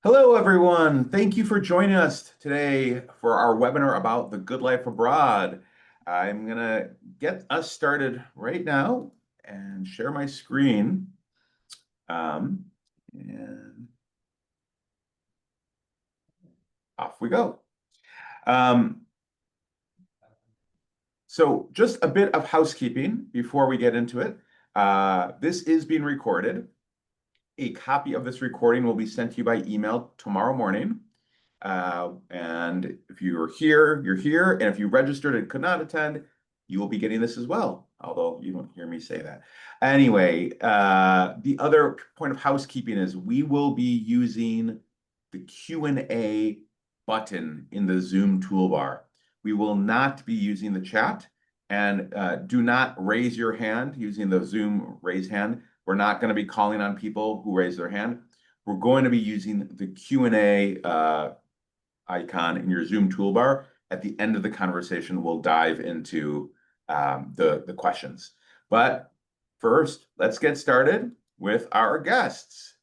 Hello, everyone. Thank you for joining us today for our webinar about the good life abroad. I'm going to get us started right now and share my screen. Um, and off we go. Um, so just a bit of housekeeping before we get into it. This is being recorded. A copy of this recording will be sent to you by email tomorrow morning. And if you're here, you're here. And if you registered and could not attend, you will be getting this as well, although you don't hear me say that. Anyway, the other point of housekeeping is we will be using the Q&A button in the Zoom toolbar. We will not be using the chat, and do not raise your hand using the Zoom raise hand. We're not going to be calling on people who raise their hand. We're going to be using the Q&A icon in your Zoom toolbar. At the end of the conversation, we'll dive into the questions. But first, let's get started with our guests.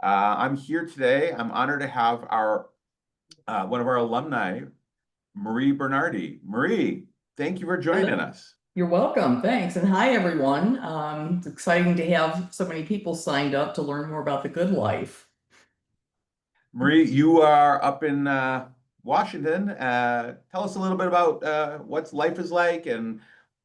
I'm here today. I'm honored to have our one of our alumni, Marie Bernardi. Marie, thank you for joining Hello. us. You're welcome. Thanks. And hi, everyone. It's exciting to have so many people signed up to learn more about the good life. Marie, you are up in Washington. Tell us a little bit about what life is like, and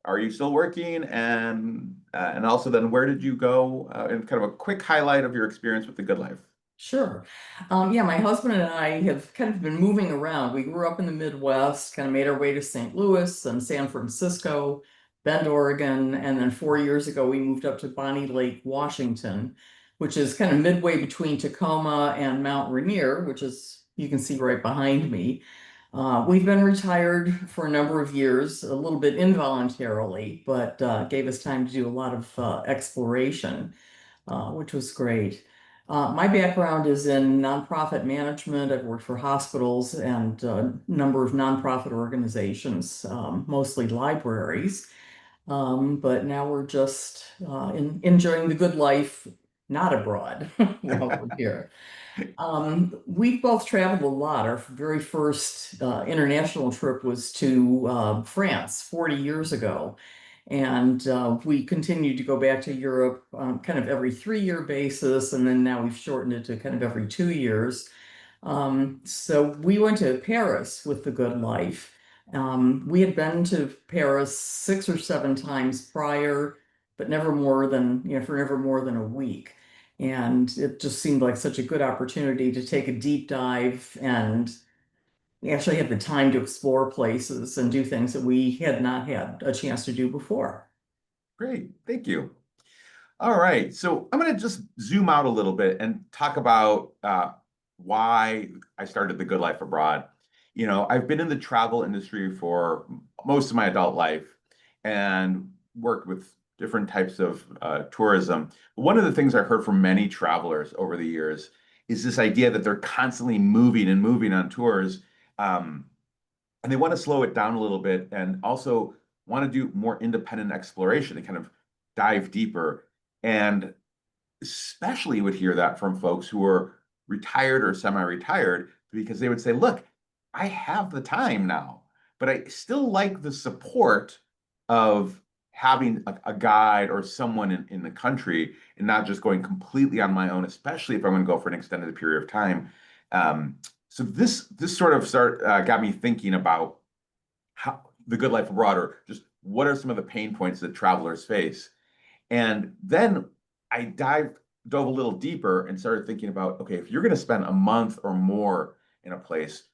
are you still working? And also then where did you go? And kind of a quick highlight of your experience with the good life. Sure. Yeah, my husband and I have kind of been moving around. We grew up in the Midwest, kind of made our way to St. Louis and San Francisco, Bend, Oregon, and then 4 years ago we moved up to Bonnie Lake, Washington, which is kind of midway between Tacoma and Mount Rainier, which is you can see right behind me. We've been retired for a number of years, a little bit involuntarily, but gave us time to do a lot of exploration, which was great. My background is in nonprofit management. I've worked for hospitals and a number of nonprofit organizations, mostly libraries. But now we're just enjoying the good life, not abroad, while we're here. We've both traveled a lot. Our very first international trip was to France 40 years ago. And we continued to go back to Europe kind of every 3 year basis. And then now we've shortened it to kind of every 2 years. So we went to Paris with the good life. We had been to Paris 6 or 7 times prior, but never more than, for never more than a week. And it just seemed like such a good opportunity to take a deep dive and actually have the time to explore places and do things that we had not had a chance to do before. Great, thank you. All right, so I'm going to just zoom out a little bit and talk about why I started the good life abroad. I've been in the travel industry for most of my adult life and worked with different types of tourism. But one of the things I've heard from many travelers over the years is this idea that they're constantly moving and moving on tours, um, and they want to slow it down a little bit and also want to do more independent exploration and kind of dive deeper. And especially would hear that from folks who are retired or semi-retired because they would say, look, I have the time now, but I still like the support of having a guide or someone in the country and not just going completely on my own, especially if I'm going to go for an extended period of time. Um, so this sort of got me thinking about how the good life abroad, or just what are some of the pain points that travelers face. And then I dove a little deeper and started thinking about, okay, if you're going to spend a month or more in a place,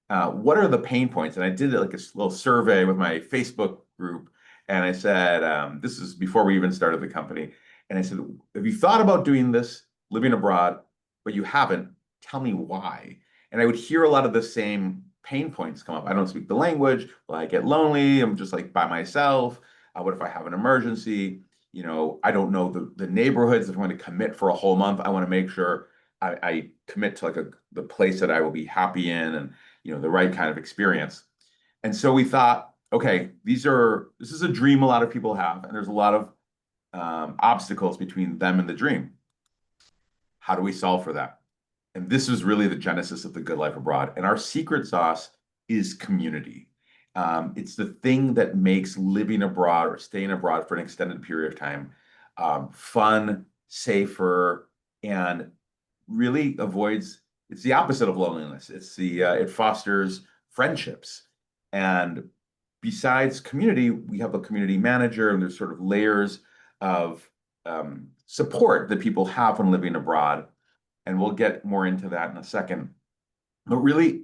what are the pain points? And I did like a little survey with my Facebook group, and I said, this is before we even started the company, and I said, have you thought about doing this, living abroad, but you haven't? Tell me why. And I would hear a lot of the same pain points come up. I don't speak the language. Well, I get lonely. I'm just like by myself. What if I have an emergency? I don't know the neighborhoods. If I'm going to commit for a whole month, I want to make sure I commit to like the place that I will be happy in, and the right kind of experience. And so we thought, okay, this is a dream a lot of people have, and there's a lot of obstacles between them and the dream. How do we solve for that? And this is really the genesis of the good life abroad. And our secret sauce is community. It's the thing that makes living abroad or staying abroad for an extended period of time fun, safer, and really avoids, it's the opposite of loneliness. It fosters friendships. And besides community, we have a community manager, and there's sort of layers of support that people have when living abroad. And we'll get more into that in a second. But really,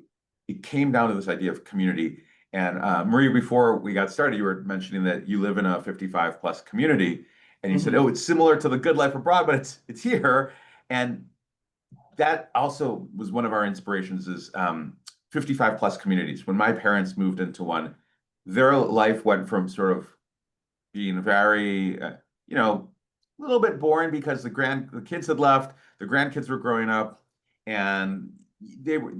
it came down to this idea of community. And Maria, before we got started, you were mentioning that you live in a 55 plus community, and you said, "Oh, Mhm. it's similar to the Good Life Abroad, but it's here." And that also was one of our inspirations is 55 plus communities. When my parents moved into one, their life went from sort of being very, a little bit boring because the kids had left, the grandkids were growing up, and they were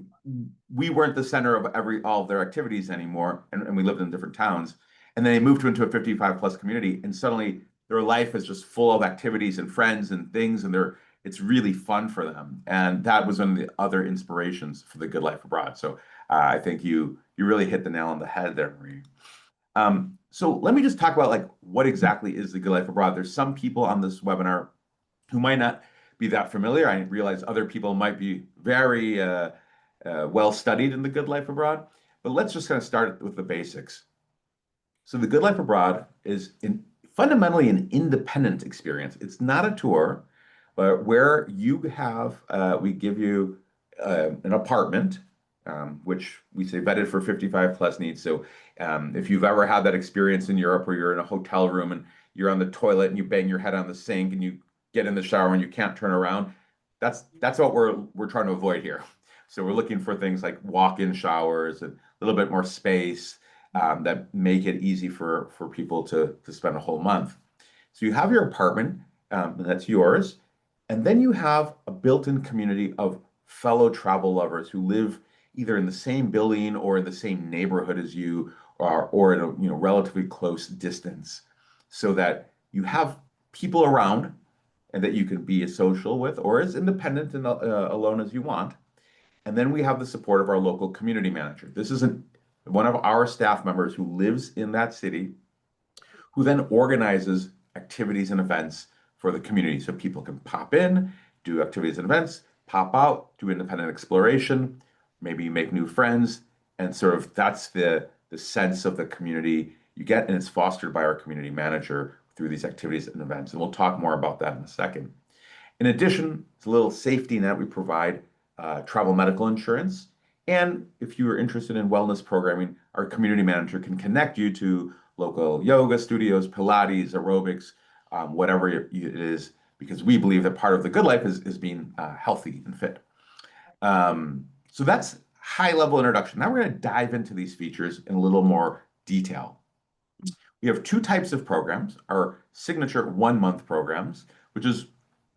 we weren't the center of all of their activities anymore, and we lived in different towns. And then they moved into a 55 plus community, and suddenly their life is just full of activities and friends and things, and it's really fun for them. And that was one of the other inspirations for the Good Life Abroad. So I think you really hit the nail on the head there, Marie. So let me just talk about like what exactly is the Good Life Abroad. There's some people on this webinar who might not be that familiar. I realize other people might be very well studied in the Good Life Abroad, but let's just kind of start with the basics. So the Good Life Abroad is fundamentally an independent experience. It's not a tour, but where we give you an apartment, which we say vetted for 55 plus needs. So if you've ever had that experience in Europe where you're in a hotel room and you're on the toilet and you bang your head on the sink and you get in the shower and you can't turn around, that's what we're trying to avoid here. So we're looking for things like walk-in showers and a little bit more space that make it easy for people to spend a whole month. So you have your apartment, and that's yours, and then you have a built-in community of fellow travel lovers who live either in the same building or in the same neighborhood as you, or at a relatively close distance, so that you have people around and that you can be as social with or as independent and alone as you want. And then we have the support of our local community manager. This is one of our staff members who lives in that city, who then organizes activities and events for the community. So people can pop in, do activities and events, pop out, do independent exploration, maybe make new friends. And sort of that's the sense of the community you get. And it's fostered by our community manager through these activities and events. And we'll talk more about that in a second. In addition, it's a little safety net. We provide travel medical insurance. And if you are interested in wellness programming, our community manager can connect you to local yoga studios, Pilates, aerobics, whatever it is, because we believe that part of the good life is being healthy and fit. So that's high level introduction. Now we're going to dive into these features in a little more detail. We have two types of programs, our signature 1 month programs, which is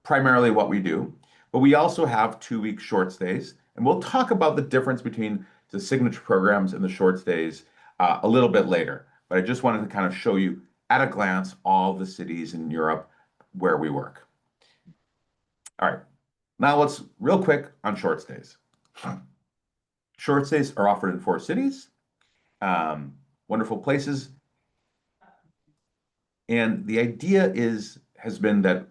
primarily what we do, but we also have 2 week short stays. And we'll talk about the difference between the signature programs and the short stays a little bit later. But I just wanted to kind of show you at a glance all the cities in Europe where we work. All right, now let's real quick on short stays. Short stays are offered in 4 cities, wonderful places. And the idea has been that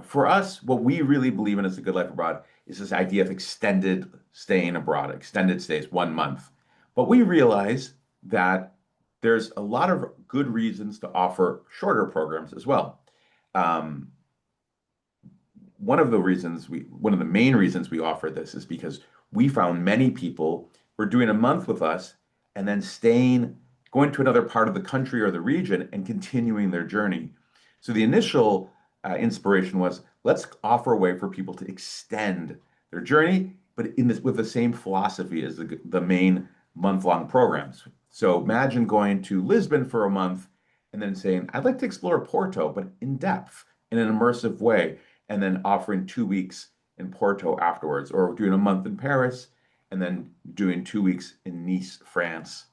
for us, what we really believe in as a good life abroad is this idea of extended staying abroad, extended stays 1 month. But we realize that there's a lot of good reasons to offer shorter programs as well. Um, one of the main reasons we offer this is because we found many people were doing a month with us and then going to another part of the country or the region and continuing their journey. So the initial inspiration was let's offer a way for people to extend their journey, but with the same philosophy as the main month-long programs. So imagine going to Lisbon for a month and then saying, I'd like to explore Porto, but in depth, in an immersive way, and then offering 2 weeks in Porto afterwards, or doing a month in Paris and then doing 2 weeks in Nice, France.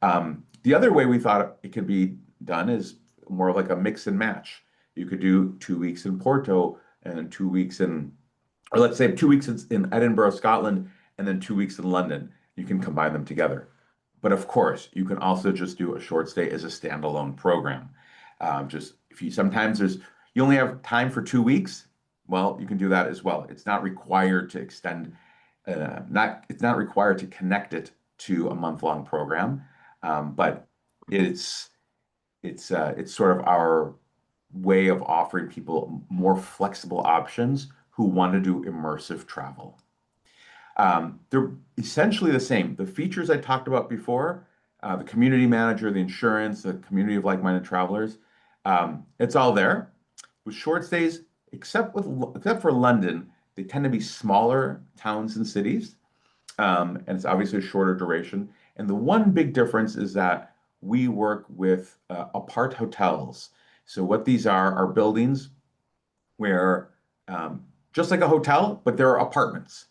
The other way we thought it could be done is more like a mix and match. You could do 2 weeks in Porto and 2 weeks in or let's say 2 weeks in Edinburgh, Scotland, and then 2 weeks in London. You can combine them together. But of course, you can also just do a short stay as a standalone program. Just if you sometimes there's you only have time for 2 weeks, well, you can do that as well. It's not required to extend, not it's not required to connect it to a month-long program, but it's it's sort of our way of offering people more flexible options who want to do immersive travel. They're essentially the same. The features I talked about before, the community manager, the insurance, the community of like-minded travelers, it's all there. With short stays, except for London, they tend to be smaller towns and cities, and it's obviously a shorter duration. And the one big difference is that we work with apart hotels. So what these are buildings where just like a hotel, but there are apartments,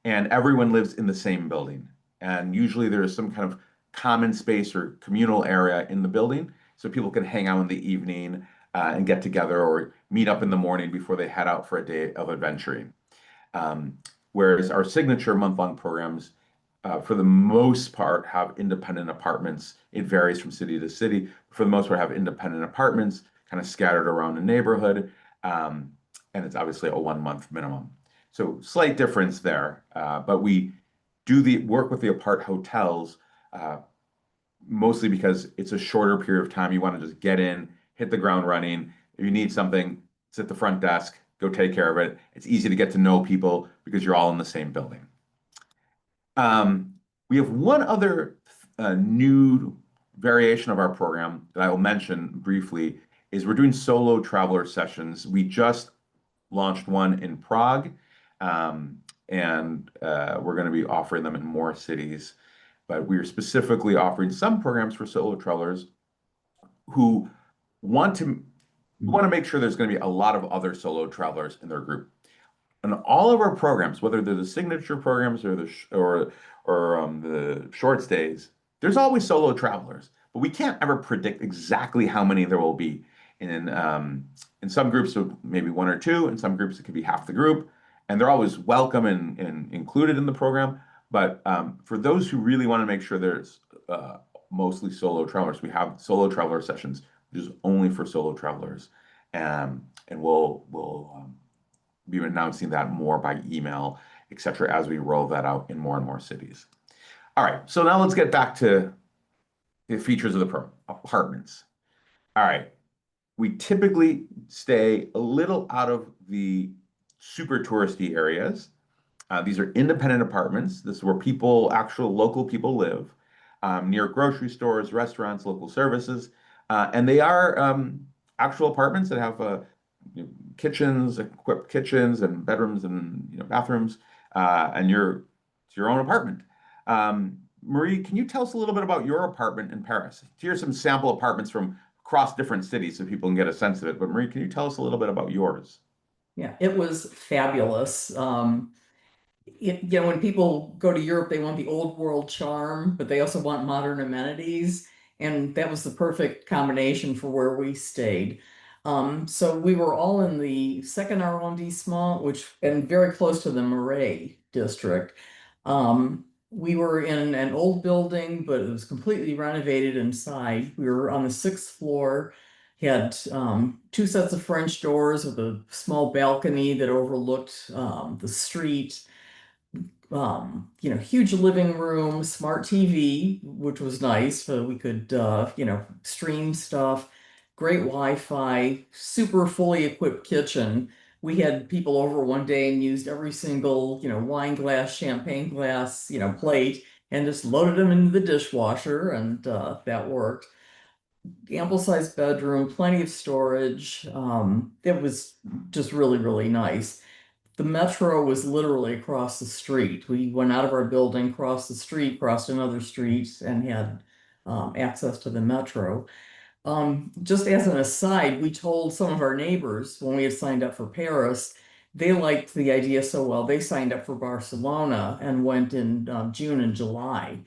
and everyone lives in the same building. And usually there is some kind of common space or communal area in the building, so people can hang out in the evening and get together or meet up in the morning before they head out for a day of adventuring. Um, Whereas our signature month-long programs, for the most part, have independent apartments. It varies from city to city. For the most part, have independent apartments kind of scattered around the neighborhood. Um, and it's obviously a 1 month minimum. So slight difference there. But we do the work with the apart hotels uh, mostly because it's a shorter period of time. You want to just get in, hit the ground running. If you need something, it's at the front desk, go take care of it. It's easy to get to know people because you're all in the same building. Um, we have one other new variation of our program that I will mention briefly is we're doing solo traveler sessions. We just launched one in Prague, and we're going to be offering them in more cities. But we are specifically offering some programs for solo travelers who want to who want to make sure there's going to be a lot of other solo travelers in their group. And all of our programs, whether they're the signature programs or the short stays, there's always solo travelers, but we can't ever predict exactly how many there will be. In some groups, so maybe one or two. In some groups, it could be half the group, and they're always welcome and included in the program. But for those who really want to make sure there's mostly solo travelers, we have solo traveler sessions, which is only for solo travelers, and we'll be announcing that more by email, etc., as we roll that out in more and more cities. All right, so now let's get back to the features of the program. Apartments. All right, we typically stay a little out of the super touristy areas. These are independent apartments. This is where people, actual local people live, near grocery stores, restaurants, local services. And they are actual apartments that have kitchens, equipped kitchens and bedrooms and bathrooms, and it's your own apartment. Marie, can you tell us a little bit about your apartment in Paris? Here's some sample apartments from across different cities so people can get a sense of it. But Marie, can you tell us a little bit about yours? Yeah, it was fabulous. When people go to Europe, they want the old world charm, but they also want modern amenities. And that was the perfect combination for where we stayed. So we were all in the second arrondissement, which and very close to the Marais district. We were in an old building, but it was completely renovated inside. We were on the sixth floor, had two sets of French doors with a small balcony that overlooked the street, huge living room, smart TV, which was nice. So we could, stream stuff, great Wi-Fi, super fully equipped kitchen. We had people over one day and used every single, wine glass, champagne glass, plate and just loaded them into the dishwasher, and that worked. Ample sized bedroom, plenty of storage. It was just really, really nice. The metro was literally across the street. We went out of our building, crossed the street, crossed another street, and had access to the metro. Just as an aside, we told some of our neighbors when we had signed up for Paris, they liked the idea so well. They signed up for Barcelona and went in June and July.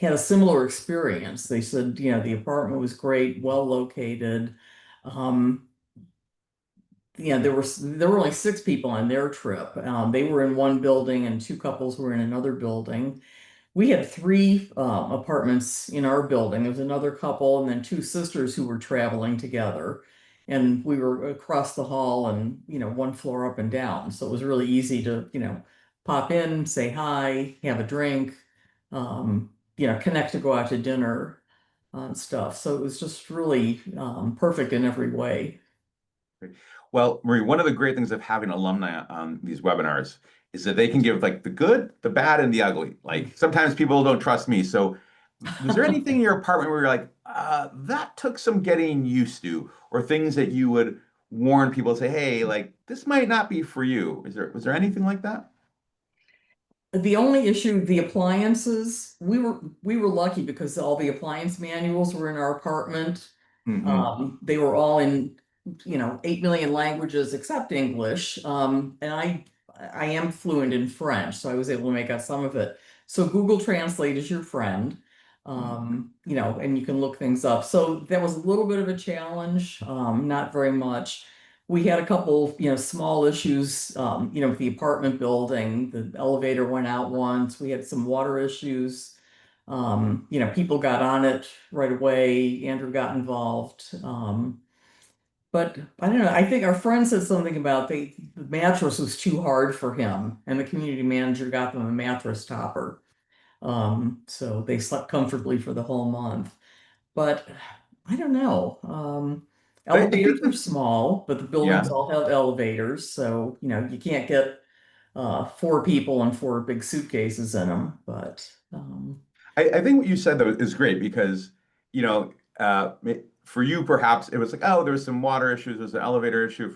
Had a similar experience. They said, the apartment was great, well located. Um, there were only six people on their trip. They were in one building and two couples were in another building. We had three apartments in our building. There was another couple and then two sisters who were traveling together. And we were across the hall and, one floor up and down. So it was really easy to, pop in, say hi, have a drink, connect to go out to dinner and stuff. So it was just really perfect in every way. Well, Marie, one of the great things of having alumni on these webinars is that they can give like the good, the bad, and the ugly. Like sometimes people don't trust me. So, was there anything in your apartment where you're like, that took some getting used to, or things that you would warn people, say, hey, like this might not be for you? Was there anything like that? The only issue, the appliances, we were lucky because all the appliance manuals were in our apartment. Hmm. They were all in, 8 million languages except English. And I am fluent in French, so I was able to make out some of it. So Google Translate is your friend. And you can look things up. So that was a little bit of a challenge, not very much. We had a couple, small issues, with the apartment building. The elevator went out once. We had some water issues. People got on it right away. Andrew got involved. But I don't know. I think our friend said something about the mattress was too hard for him, and the community manager got them a mattress topper. So they slept comfortably for the whole month. But I don't know. I Elevators think are that, small, but the buildings yeah. all have elevators, so you can't get four people and four big suitcases in them. But I think what you said though is great because, you know, for you perhaps it was like, oh, there's some water issues, there's an elevator issue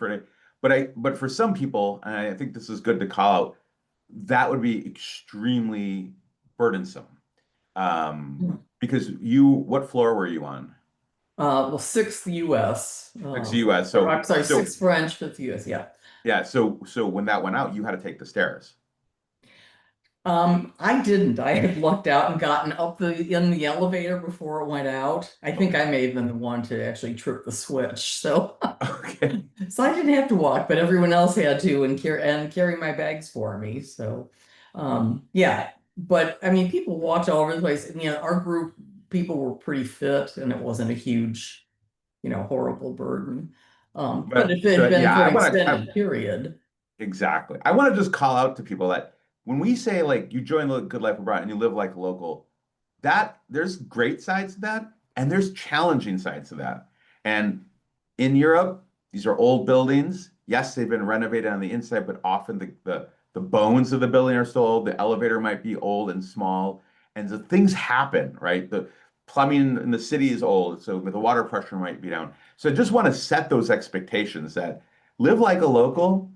but for some people, and I think this is good to call out, that would be extremely burdensome. Because what floor were you on? well, sixth U.S. Six US. Or, So I'm sorry, so sixth French, fifth U.S. Yeah. yeah, so when that went out, you had to take the stairs. I didn't. I had lucked out and gotten up in the elevator before it went out. I think I Okay. may have been the one to actually trip the switch. So Okay. so I didn't have to walk, but everyone else had to and carry my bags for me. So yeah. But I mean people walked all over the place. And, our group people were pretty fit and it wasn't a huge, horrible burden. But But if it so had been yeah, for I an want to extended period, exactly. I want to just call out to people that when we say like you join the Good Life Abroad and you live like a local, that there's great sides to that and there's challenging sides to that. And in Europe, these are old buildings. Yes, they've been renovated on the inside, but often the bones of the building are still old. The elevator might be old and small, and so things happen, right? The plumbing in the city is old, so the water pressure might be down. So I just want to set those expectations that live like a local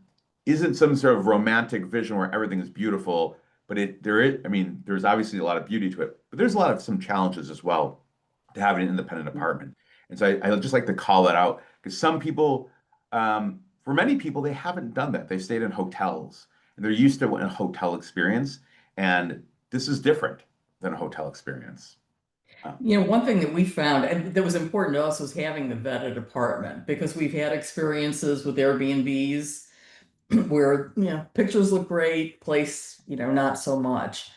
isn't some sort of romantic vision where everything is beautiful, but there is, I mean, there's obviously a lot of beauty to it, but there's a lot of some challenges as well to having an independent apartment. And so I just like to call that out because some people, for many people, they haven't done that. They stayed in hotels and they're used to a hotel experience, and this is different than a hotel experience. Uh, one thing that we found and that was important to us was having the vetted apartment because we've had experiences with Airbnbs where, pictures look great, place, not so much.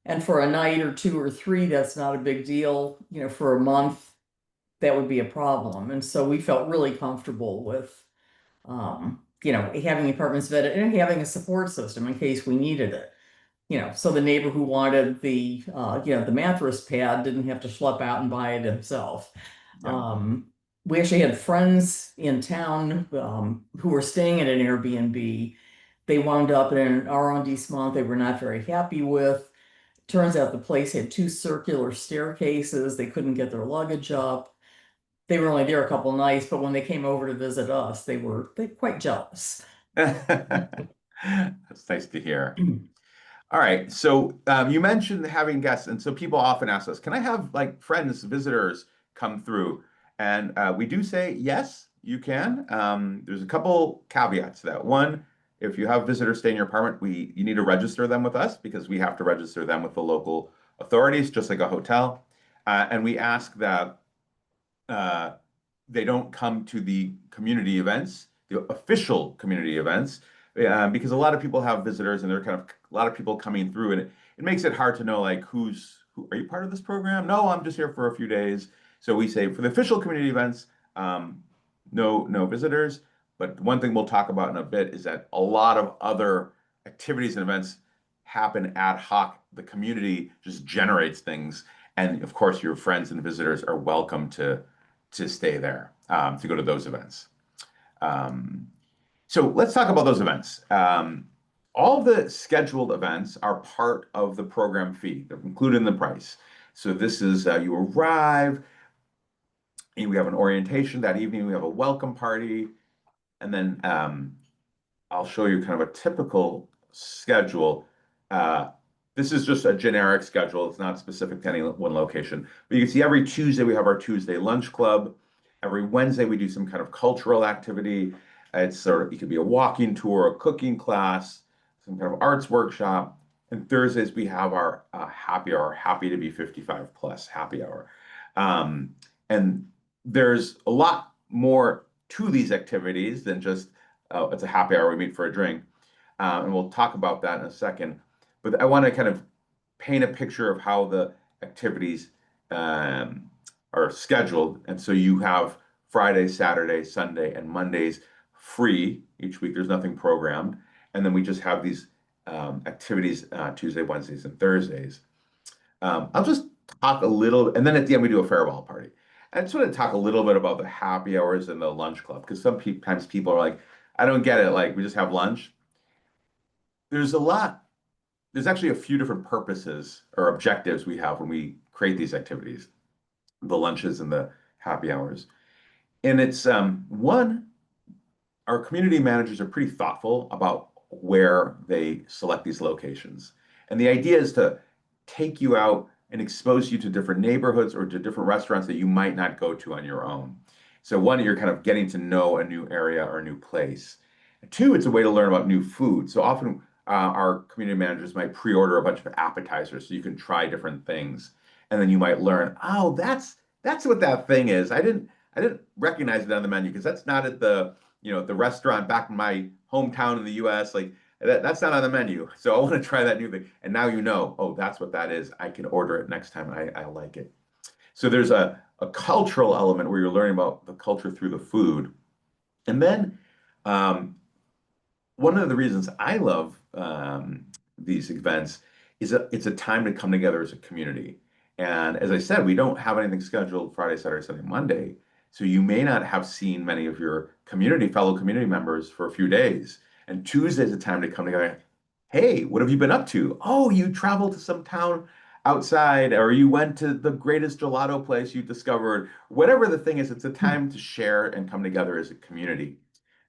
And for a night or two or three, that's not a big deal. For a month, that would be a problem. And so we felt really comfortable with, having apartments vetted and having a support system in case we needed it. So the neighbor who wanted the mattress pad didn't have to schlep out and buy it himself. yeah. Um, we actually had friends in town who were staying at an Airbnb. They wound up in an arrondissement they were not very happy with. Turns out the place had two circular staircases. They couldn't get their luggage up. They were only there a couple nights, but when they came over to visit us, they quite jealous. That's nice to hear. All right. So you mentioned having guests, and so people often ask us, "Can I have like friends, visitors come through?" And we do say yes, you can. There's a couple caveats to that. One, if you have visitors stay in your apartment, we you need to register them with us because we have to register them with the local authorities, just like a hotel. And we ask that uh, they don't come to the community events the official community events, because a lot of people have visitors and there are kind of a lot of people coming through, and it makes it hard to know like who are you part of this program? No, I'm just here for a few days. So we say for the official community events, no visitors. But one thing we'll talk about in a bit is that a lot of other activities and events happen ad hoc. The community just generates things, and of course, your friends and visitors are welcome to stay there, to go to those events. Um, so let's talk about those events. All the scheduled events are part of the program fee. They're included in the price. So this is you arrive, and we have an orientation that evening. We have a welcome party, and then I'll show you kind of a typical schedule. Uh, this is just a generic schedule. It's not specific to any one location. But you can see every Tuesday we have our Tuesday lunch club. Every Wednesday we do some kind of cultural activity. It's sort of, it could be a walking tour, a cooking class, some kind of arts workshop. And Thursdays we have our happy hour, happy to be 55 plus happy hour. And there's a lot more to these activities than just it's a happy hour, we meet for a drink. And we'll talk about that in a second. But I want to kind of paint a picture of how the activities um, are scheduled. And so you have Friday, Saturday, Sunday, and Mondays free each week. There's nothing programmed. And then we just have these activities Tuesday, Wednesdays, and Thursdays. I'll just talk a little, and then at the end we do a farewell party. I just want to talk a little bit about the happy hours and the lunch club because sometimes people are like, I don't get it. Like we just have lunch. There's a lot. There's actually a few different purposes or objectives we have when we create these activities, the lunches and the happy hours. And it's one, our community managers are pretty thoughtful about where they select these locations. And the idea is to take you out and expose you to different neighborhoods or to different restaurants that you might not go to on your own. So one, you're kind of getting to know a new area or a new place. Two, it's a way to learn about new food. So often our community managers might pre-order a bunch of appetizers so you can try different things. And then you might learn, oh, that's what that thing is. I didn't recognize it on the menu because that's not at the restaurant back in my hometown in the US. Like that's not on the menu. So I want to try that new thing. And now you know, oh, that's what that is. I can order it next time. I like it. So there's a cultural element where you're learning about the culture through the food. And then um, one of the reasons I love these events is that it's a time to come together as a community. And as I said, we don't have anything scheduled Friday, Saturday, Sunday, Monday. So you may not have seen many of your fellow community members for a few days. And Tuesday is a time to come together. Hey, what have you been up to? Oh, you traveled to some town outside, or you went to the greatest gelato place you discovered. Whatever the thing is, it's a time to share and come together as a community.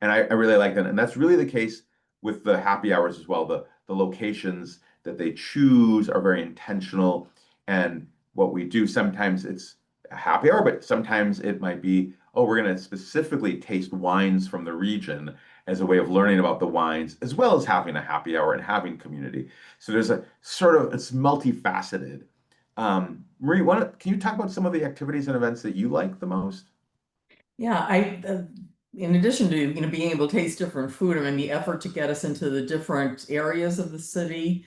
And I really like that. And that's really the case with the happy hours as well. The locations that they choose are very intentional. And what we do, sometimes it's a happy hour, but sometimes it might be, oh, we're going to specifically taste wines from the region as a way of learning about the wines, as well as having a happy hour and having community. So there's a sort of, it's multifaceted. Marie, can you talk about some of the activities and events that you like the most? Yeah, in addition to, being able to taste different food, I mean, the effort to get us into the different areas of the city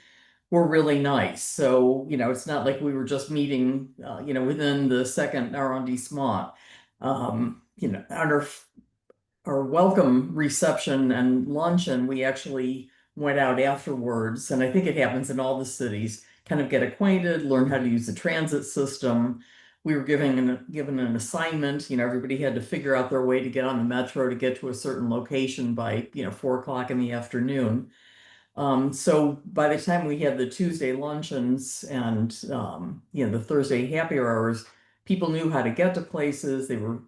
were really nice. So, it's not like we were just meeting, within the second arrondissement. Our welcome reception and luncheon, we actually went out afterwards, and I think it happens in all the cities, kind of get acquainted, learn how to use the transit system. We were given an assignment, everybody had to figure out their way to get on the metro to get to a certain location by, 4 o'clock in the afternoon. So by the time we had the Tuesday luncheons and the Thursday happy hours, people knew how to get to places. They were,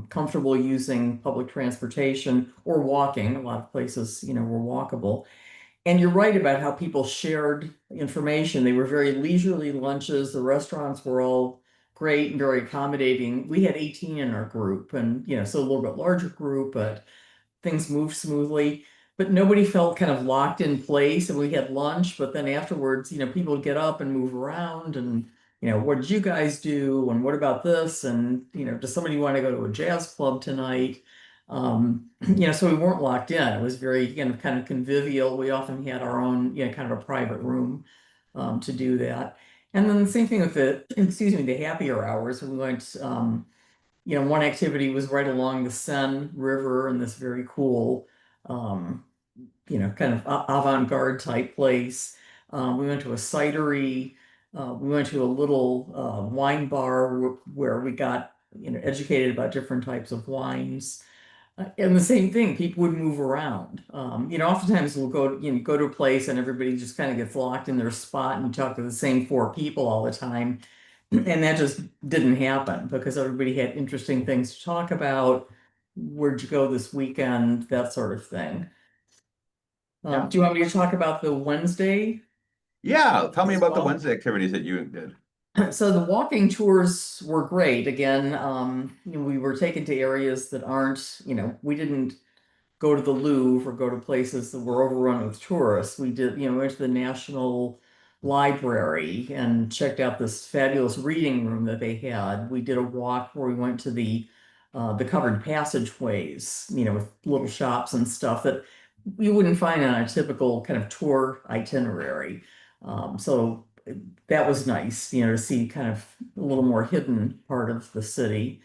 comfortable using public transportation or walking. A lot of places, were walkable. And you're right about how people shared information. They were very leisurely lunches. The restaurants were all great and very accommodating. We had 18 in our group, and so a little bit larger group, but things moved smoothly, but nobody felt kind of locked in place. And we had lunch, but then afterwards, people would get up and move around and, what did you guys do? And what about this? And, does somebody want to go to a jazz club tonight? So we weren't locked in. It was very, kind of convivial. We often had our own, kind of a private room to do that. And then the same thing with the happier hours. We went, one activity was right along the Seine River in this very cool, um, kind of avant-garde type place. We went to a cidery. We went to a little wine bar where we got, educated about different types of wines. And the same thing, people would move around. Oftentimes we'll go to a place and everybody just kind of gets locked in their spot and you talk to the same four people all the time. And that just didn't happen because everybody had interesting things to talk about. Where'd you go this weekend? That sort of thing. Yeah. Do you want me to talk about the Wednesday Yeah. Tell me as about the well? Wednesday activities that you did. So the walking tours were great. Again, we were taken to areas that aren't, we didn't go to the Louvre or go to places that were overrun with tourists. We did, we went to the National Library and checked out this fabulous reading room that they had. We did a walk where we went to the covered passageways, with little shops and stuff that you wouldn't find on a typical kind of tour itinerary. So that was nice, to see kind of a little more hidden part of the city.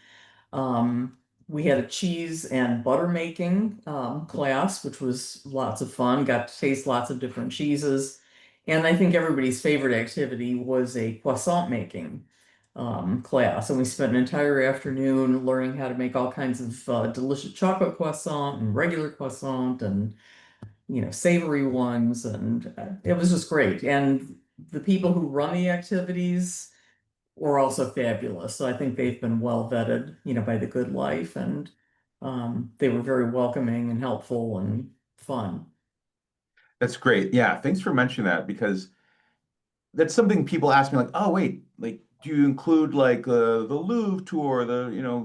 Um, we had a cheese and butter making class, which was lots of fun. Got to taste lots of different cheeses. And I think everybody's favorite activity was a croissant making class. And we spent an entire afternoon learning how to make all kinds of delicious chocolate croissant and regular croissant and, savory ones. And it was just great. And the people who run the activities were also fabulous. So I think they've been well vetted, by the Good Life, and they were very welcoming and helpful and fun. That's great. Yeah. Thanks for mentioning that because that's something people ask me like, oh wait, like do you include like the Louvre tour,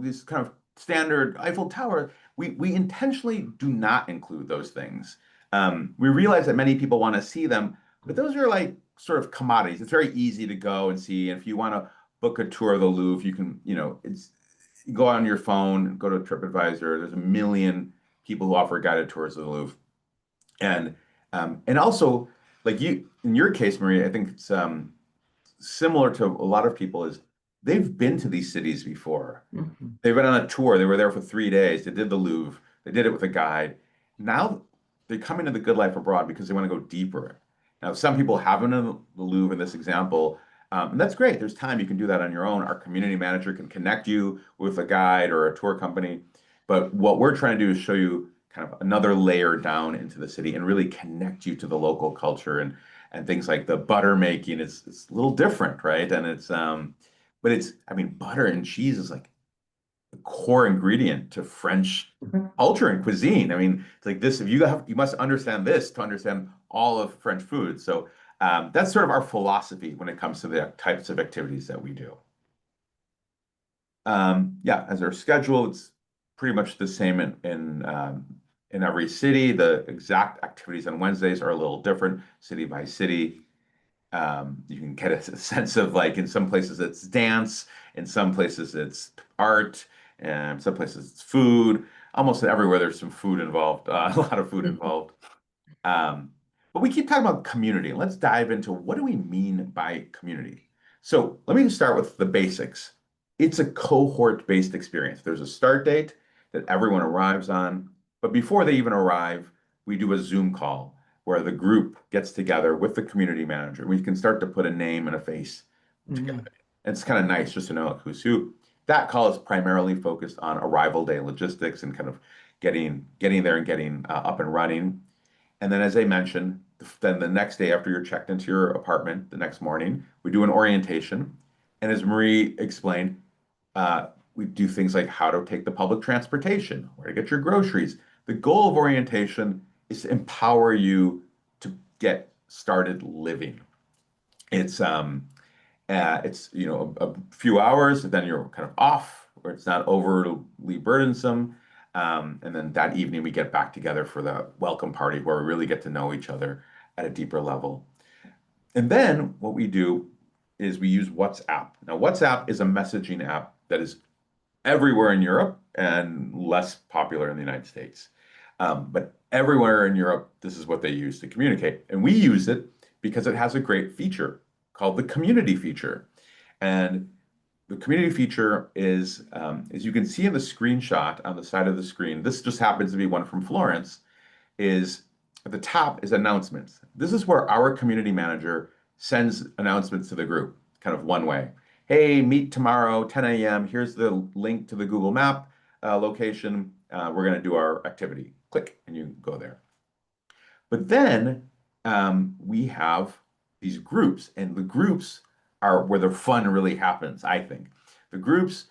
this kind of standard Eiffel Tower? We intentionally do not include those things. We realize that many people want to see them, but those are like sort of commodities. It's very easy to go and see. And if you want to book a tour of the Louvre, you can, it's you go on your phone, go to TripAdvisor. There's a million people who offer guided tours of the Louvre. And also, like you in your case, Maria, I think it's similar to a lot of people is they've been to these cities before. Mhm. They've been on a tour. They were there for 3 days. They did the Louvre. They did it with a guide. Now they're coming to the Good Life Abroad because they want to go deeper. Now, some people haven't in the Louvre in this example, and that's great. There's time you can do that on your own. Our community manager can connect you with a guide or a tour company. But what we're trying to do is show you kind of another layer down into the city and really connect you to the local culture and things like the butter making is it's a little different, right? And but it's I mean butter and cheese is like the core ingredient to French culture and cuisine. I mean, it's like this, if you must understand this to understand all of French food. So that's sort of our philosophy when it comes to the types of activities that we do. Yeah, as our schedule, it's pretty much the same in every city. The exact activities on Wednesdays are a little different, city by city. You can get a sense of like in some places it's dance, in some places it's art, and some places it's food. Almost everywhere there's some food involved, a lot of food involved. Um, but we keep talking about community. Let's dive into what do we mean by community? So let me just start with the basics. It's a cohort-based experience. There's a start date that everyone arrives on, but before they even arrive, we do a Zoom call where the group gets together with the community manager. We can start to put a name and a face together. Mhm. It's kind of nice just to know who's who. That call is primarily focused on arrival day logistics and kind of getting there and getting up and running. And then, as I mentioned, then the next day after you're checked into your apartment, the next morning, we do an orientation. And as Marie explained, we do things like how to take the public transportation, where to get your groceries. The goal of orientation is to empower you to get started living. It's a few hours, then you're kind of off, where it's not overly burdensome. And then that evening we get back together for the welcome party where we really get to know each other at a deeper level. And then what we do is we use WhatsApp. Now, WhatsApp is a messaging app that is everywhere in Europe. and less popular in the United States. But everywhere in Europe, this is what they use to communicate. And we use it because it has a great feature called the community feature. And the community feature is, as you can see in the screenshot on the side of the screen, this just happens to be one from Florence, is at the top is announcements. This is where our community manager sends announcements to the group, kind of one way. Hey, meet tomorrow, 10 a.m. Here's the link to the Google Map location. We're going to do our activity. Click, and you go there. But then we have these groups, and the groups are where the fun really happens, I think. The groups,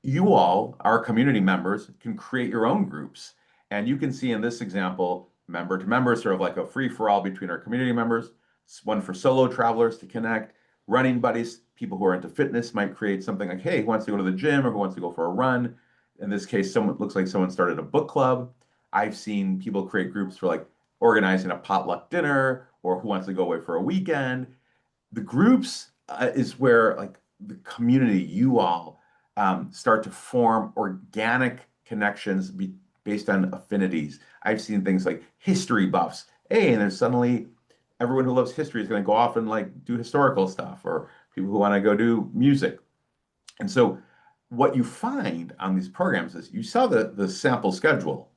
you all, our community members, can create your own groups. And you can see in this example, member to member, sort of like a free for all between our community members. It's one for solo travelers to connect, running buddies, people who are into fitness might create something like, hey, who wants to go to the gym or who wants to go for a run? In this case, someone looks like someone started a book club. I've seen people create groups for like organizing a potluck dinner or who wants to go away for a weekend. The groups is where like the community, you all start to form organic connections based on affinities. I've seen things like history buffs. Hey, and there's suddenly everyone who loves history is going to go off and like do historical stuff, or people who want to go do music. And so what you find on these programs is you saw the sample schedule.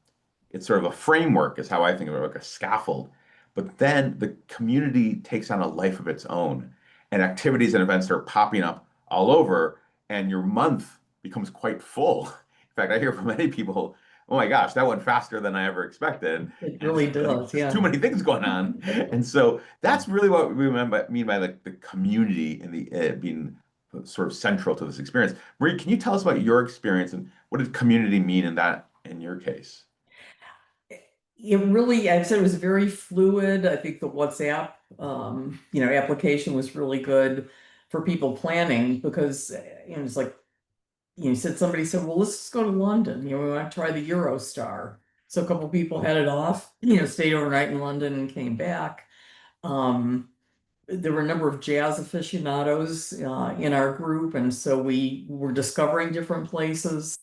It's sort of a framework, is how I think of it, like a scaffold. But then the community takes on a life of its own, and activities and events are popping up all over, and your month becomes quite full. In fact, I hear from many people, "Oh my gosh, that went faster than I ever expected," It and it's really like does, just too yeah. many things going on. And so that's really what we mean by like the community and the being sort of central to this experience. Marie, can you tell us about your experience and what did community mean in that in your case? It really, I said it was very fluid. I think the WhatsApp, application was really good for people planning because, it's like, somebody said, well, let's just go to London. We want to try the Eurostar. So a couple people headed off, stayed overnight in London and came back. Um, there were a number of jazz aficionados in our group, and so we were discovering different places,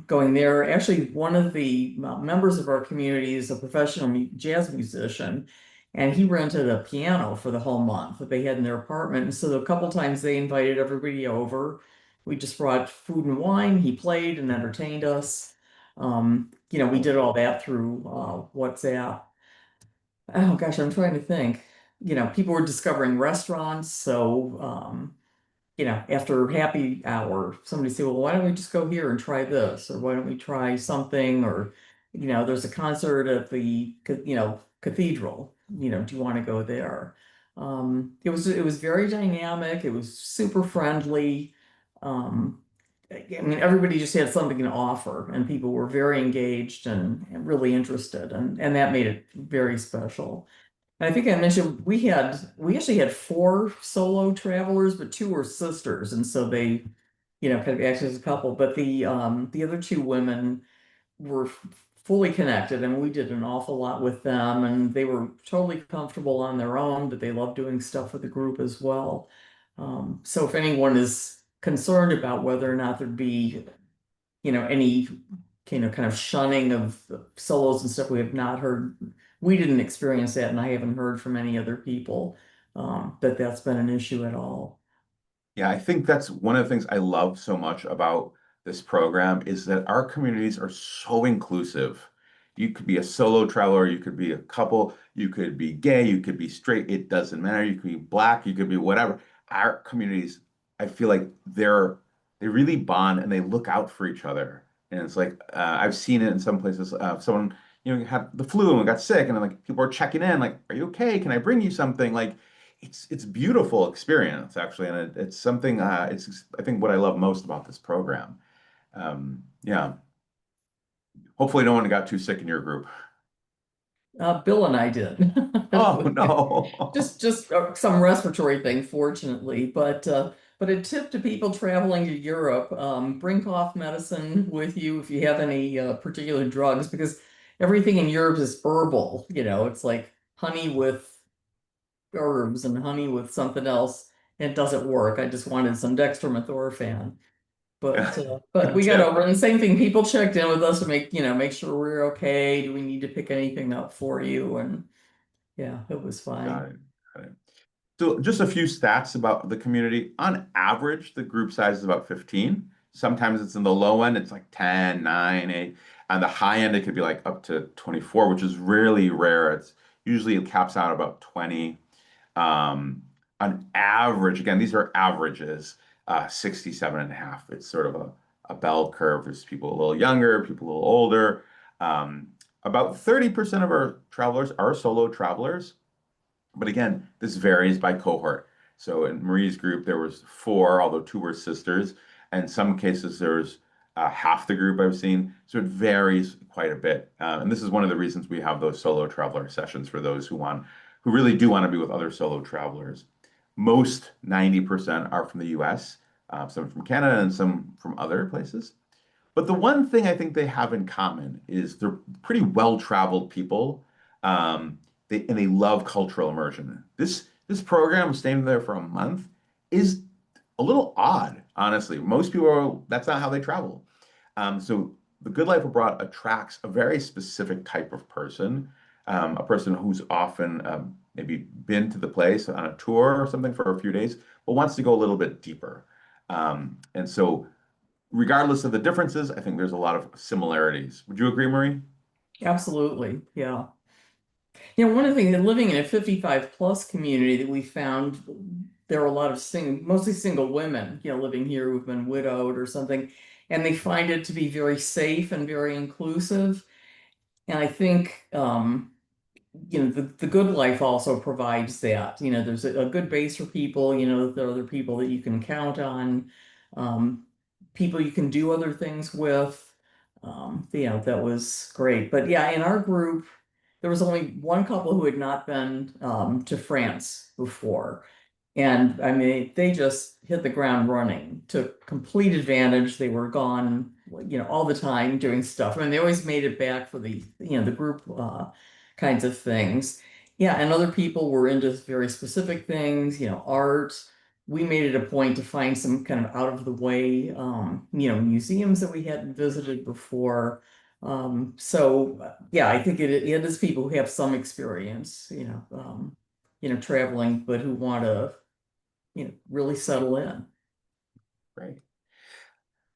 going there. Actually, one of the members of our community is a professional jazz musician, and he rented a piano for the whole month that they had in their apartment. And so a couple times they invited everybody over. We just brought food and wine. He played and entertained us. We did all that through WhatsApp. Oh gosh, I'm trying to think. People were discovering restaurants, so after happy hour, somebody said, well, why don't we just go here and try this? Or why don't we try something? Or, there's a concert at the, cathedral, do you want to go there? It was very dynamic. It was super friendly. Um, I mean, everybody just had something to offer, and people were very engaged and really interested, and that made it very special. And I think I mentioned we actually had four solo travelers, but two were sisters, and so they, kind of acted as a couple. But the other two women were fully connected, and we did an awful lot with them, and they were totally comfortable on their own, but they loved doing stuff with the group as well. So if anyone is concerned about whether or not there'd be, any kind of shunning of solos and stuff, we have not heard. We didn't experience that, and I haven't heard from any other people that that's been an issue at all. Yeah, I think that's one of the things I love so much about this program is that our communities are so inclusive. You could be a solo traveler, you could be a couple, you could be gay, you could be straight, it doesn't matter. You could be black, you could be whatever. Our communities, I feel like they really bond and they look out for each other. And it's like I've seen it in some places. Someone, had the flu and got sick, and like people are checking in, like, "Are you okay? Can I bring you something?" Like it's beautiful experience actually, and it's something it's I think what I love most about this program. Yeah, hopefully no one got too sick in your group. Bill and I did. Oh no. Just some respiratory thing, fortunately. But a tip to people traveling to Europe: bring cough medicine with you if you have any particular drugs, because everything in Europe is herbal. It's like honey with herbs and honey with something else. It doesn't work. I just wanted some dextromethorphan. But Good we got tip. over it. And same thing, people checked in with us to make sure we're okay. Do we need to pick anything up for you? And yeah, it was Got fine. it. Got it. So just a few stats about the community. On average, the group size is about 15. Sometimes it's in the low end, it's like 10, 9, 8. On the high end, it could be like up to 24, which is really rare. It's usually it caps out about 20. Um, on average, again, these are averages, 67 and a half. It's sort of a bell curve. There's people a little younger, people a little older. Um, about 30% of our travelers are solo travelers. But again, this varies by cohort. So in Marie's group, there was four, although two were sisters. And in some cases, there's half the group I've seen. So it varies quite a bit. And this is one of the reasons we have those solo traveler sessions for those who really do want to be with other solo travelers. Most 90% are from the US, some from Canada and some from other places. But the one thing I think they have in common is they're pretty well-traveled people, and they love cultural immersion. This program, staying there for a month, is a little odd, honestly. Most people that's not how they travel. So the Good Life Abroad attracts a very specific type of person, a person who's often maybe been to the place on a tour or something for a few days, but wants to go a little bit deeper. And so regardless of the differences, I think there's a lot of similarities. Would you agree, Marie? Absolutely. Yeah. One of the things, living in a 55 plus community that we found, there are a lot of mostly single women, living here who've been widowed or something, and they find it to be very safe and very inclusive. And I think, the good life also provides that. There's a good base for people, there are other people that you can count on, um, people you can do other things with. That was great. But yeah, in our group, there was only one couple who had not been to France before. And I mean, they just hit the ground running, took complete advantage. They were gone, all the time doing stuff. I mean, they always made it back for the group kinds of things. Yeah, and other people were into very specific things, art. We made it a point to find some kind of out of the way, museums that we hadn't visited before. Yeah, I think it is people who have some experience, traveling, but who want to really settle in. Right.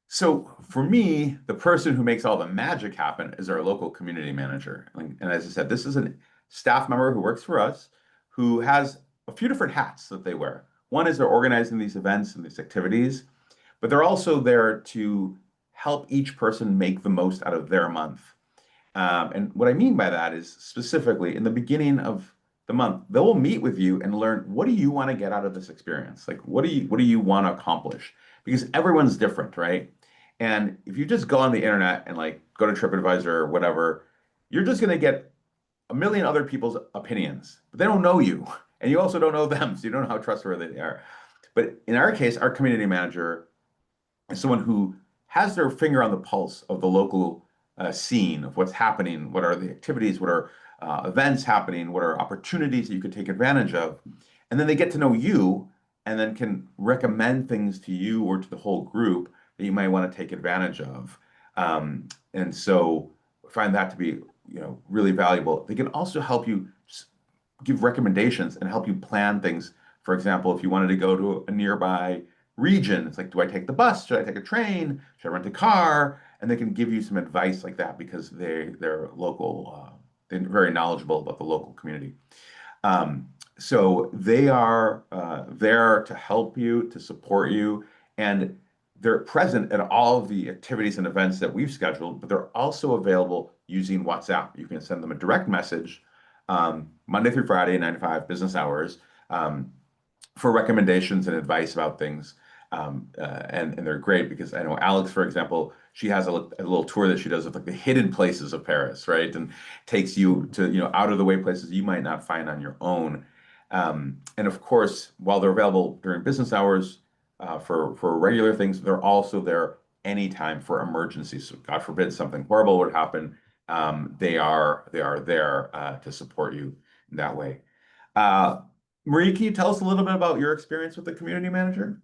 So for me, the person who makes all the magic happen is our local community manager. And as I said, this is a staff member who works for us who has a few different hats that they wear. One is they're organizing these events and these activities, but they're also there to help each person make the most out of their month. And what I mean by that is specifically in the beginning of the month, they will meet with you and learn what do you want to get out of this experience? Like what do you want to accomplish? Because everyone's different, right? And if you just go on the internet and like go to TripAdvisor or whatever, you're just going to get a million other people's opinions, but they don't know you. And you also don't know them, so you don't know how trustworthy they are. But in our case, our community manager as someone who has their finger on the pulse of the local scene of what's happening, what are the activities, what are events happening, what are opportunities that you could take advantage of. And then they get to know you and then can recommend things to you or to the whole group that you might want to take advantage of. And so I find that to be, really valuable. They can also help you give recommendations and help you plan things. For example, if you wanted to go to a nearby region, it's like, do I take the bus? Should I take a train? Should I rent a car? And they can give you some advice like that because they're local, they're very knowledgeable about the local community. So they are there to help you, to support you, and they're present at all of the activities and events that we've scheduled, but they're also available using WhatsApp. You can send them a direct message Monday through Friday, 9 to 5 business hours, for recommendations and advice about things. And they're great because I know Alex, for example, she has a little tour that she does of like the hidden places of Paris, right? And takes you to, out of the way places you might not find on your own. And of course, while they're available during business hours for regular things, they're also there anytime for emergencies. So God forbid something horrible would happen, they are there to support you in that way. Uh, Marie, can you tell us a little bit about your experience with the community manager?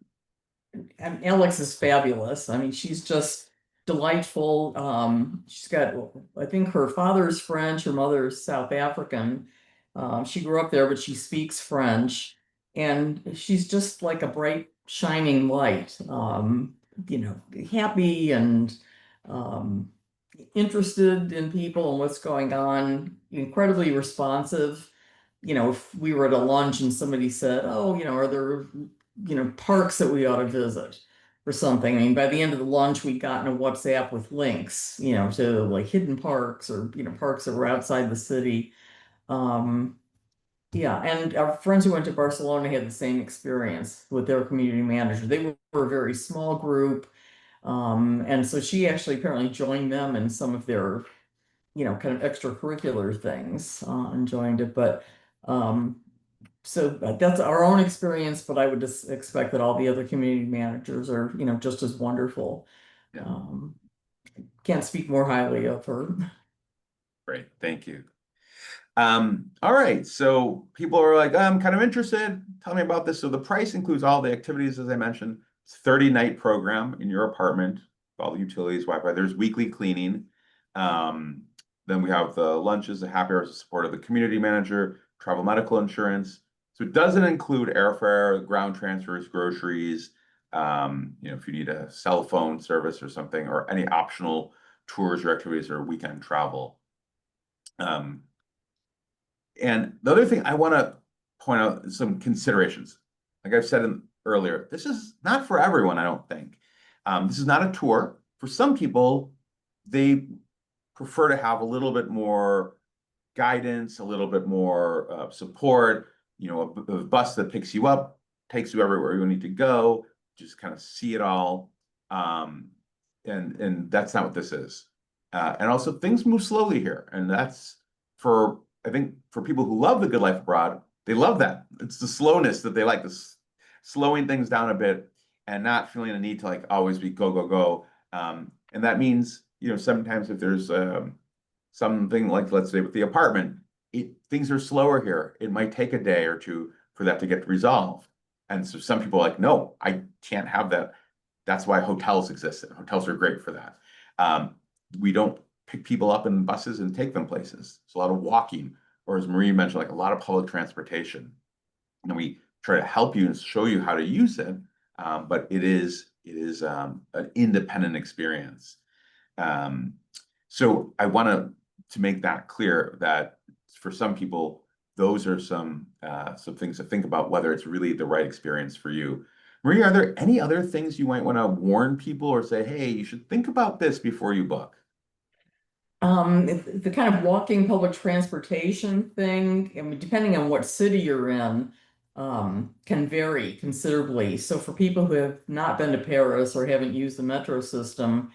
And Alex is fabulous. I mean, she's just delightful. She's got, I think her father's French, her mother's South African. She grew up there, but she speaks French, and she's just like a bright, shining light. Happy and um, interested in people and what's going on, incredibly responsive. If we were at a lunch and somebody said, "Oh, are there, parks that we ought to visit or something?" I mean, by the end of the lunch, we'd gotten a WhatsApp with links, to like hidden parks or, parks that were outside the city. Um, yeah, and our friends who went to Barcelona had the same experience with their community manager. They were a very small group. And so she actually apparently joined them in some of their, kind of extracurricular things, and joined it. But so that's our own experience, but I would just expect that all the other community managers are, just as wonderful. Yeah, Um, can't speak more highly of her. great. Thank you. All right. So people are like, I'm kind of interested. Tell me about this. So the price includes all the activities, as I mentioned. It's a 30-night program in your apartment, all the utilities, Wi-Fi. There's weekly cleaning. Um, then we have the lunches, the happy hours, the support of the community manager, travel medical insurance. So it doesn't include airfare, ground transfers, groceries. If you need a cell phone service or something, or any optional tours or activities or weekend travel. Um, and the other thing I want to point out is some considerations. Like I've said earlier, this is not for everyone, I don't think. This is not a tour. For some people, they prefer to have a little bit more guidance, a little bit more support, a bus that picks you up, takes you everywhere you need to go, just kind of see it all. Um, and that's not what this is. And also things move slowly here. And that's I think for people who love the good life abroad, they love that. It's the slowness that they like, this slowing things down a bit and not feeling a need to like always be go, go, go. And that means, sometimes if there's something like, let's say with the apartment, things are slower here. It might take a day or two for that to get resolved. And so some people are like, no, I can't have that. That's why hotels exist. And hotels are great for that. We don't pick people up in buses and take them places. It's a lot of walking, or as Marie mentioned, like a lot of public transportation. And we try to help you and show you how to use it, but it is an independent experience. Um, so I want to make that clear that for some people, those are some things to think about whether it's really the right experience for you. Maria, are there any other things you might want to warn people or say, hey, you should think about this before you book? The kind of walking public transportation thing, I mean, depending on what city you're in, can vary considerably. So for people who have not been to Paris or haven't used the metro system,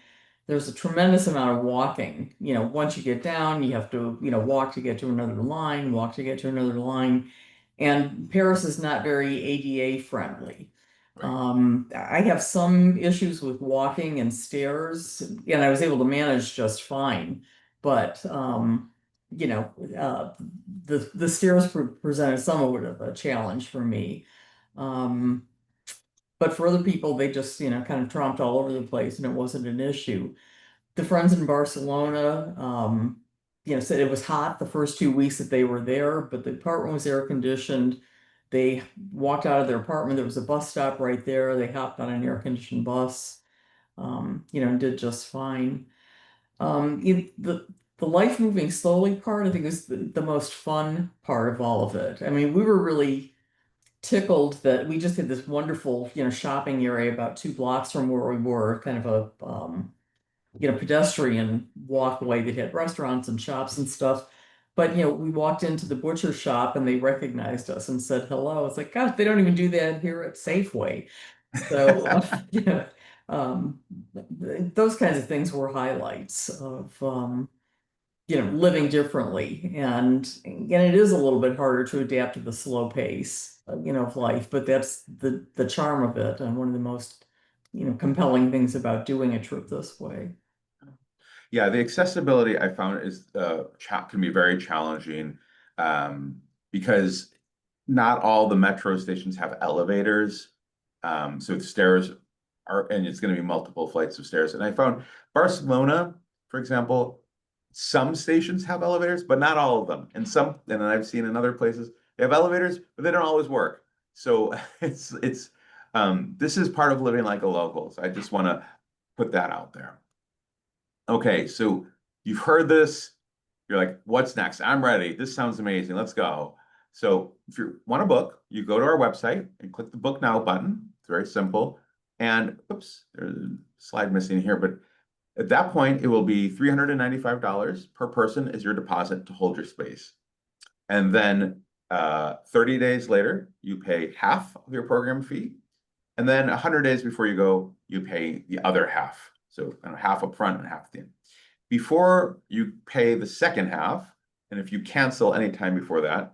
there's a tremendous amount of walking. Once you get down, you have to, walk to get to another line, walk to get to another line. And Paris is not very ADA friendly. Right. I have some issues with walking and stairs, and I was able to manage just fine. But you know, uh, the stairs presented somewhat of a challenge for me. Um, but for other people, they just, kind of tromped all over the place, and it wasn't an issue. The friends in Barcelona, said it was hot the first 2 weeks that they were there, but the apartment was air conditioned. They walked out of their apartment. There was a bus stop right there. They hopped on an air conditioned bus, and did just fine. The life moving slowly part, I think, is the most fun part of all of it. I mean, we were really tickled that we just had this wonderful, shopping area about 2 blocks from where we were, kind of a pedestrian walkway that had restaurants and shops and stuff. But we walked into the butcher shop and they recognized us and said hello. It's like, gosh, they don't even do that here at Safeway. So, um, those kinds of things were highlights of living differently. And it is a little bit harder to adapt to the slow pace, of life, but that's the charm of it and one of the most, compelling things about doing a trip this way. Yeah, the accessibility I found is can be very challenging because not all the metro stations have elevators. So the stairs and it's going to be multiple flights of stairs. And I found Barcelona, for example, some stations have elevators, but not all of them. And I've seen in other places they have elevators, but they don't always work. So this is part of living like a local. So I just want to put that out there. Okay, so you've heard this. You're like, what's next? I'm ready. This sounds amazing. Let's go. So if you want a book, you go to our website and click the book now button. It's very simple. And oops, there's a slide missing here, but at that point, it will be $395 per person as your deposit to hold your space. And then 30 days later, you pay half of your program fee. And then 100 days before you go, you pay the other half. So half up front and half at the end. Before you pay the second half, and if you cancel anytime before that,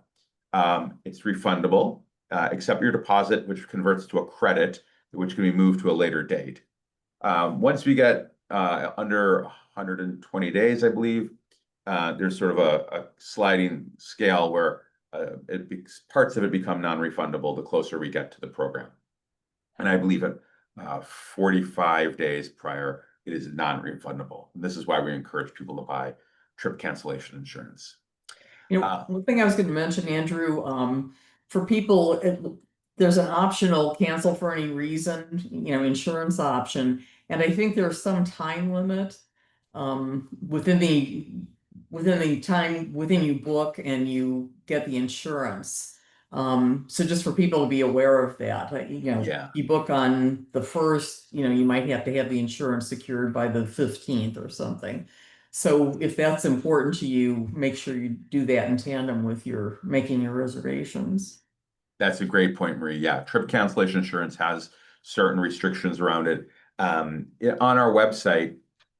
it's refundable, except your deposit, which converts to a credit, which can be moved to a later date. Once we get under 120 days, I believe, there's sort of a sliding scale where parts of it become non-refundable the closer we get to the program. And I believe at 45 days prior, it is non-refundable. And this is why we encourage people to buy trip cancellation insurance. One thing I was going to mention, Andrew, for people, there's an optional cancel for any reason, insurance option. And I think there's some time limit within the time within you book and you get the insurance. So just for people to be aware of that, Yeah, you book on the first, you might have to have the insurance secured by the 15th or something. So if that's important to you, make sure you do that in tandem with your making your reservations. that's a great point, Marie. Yeah, trip cancellation insurance has certain restrictions around it. On our website,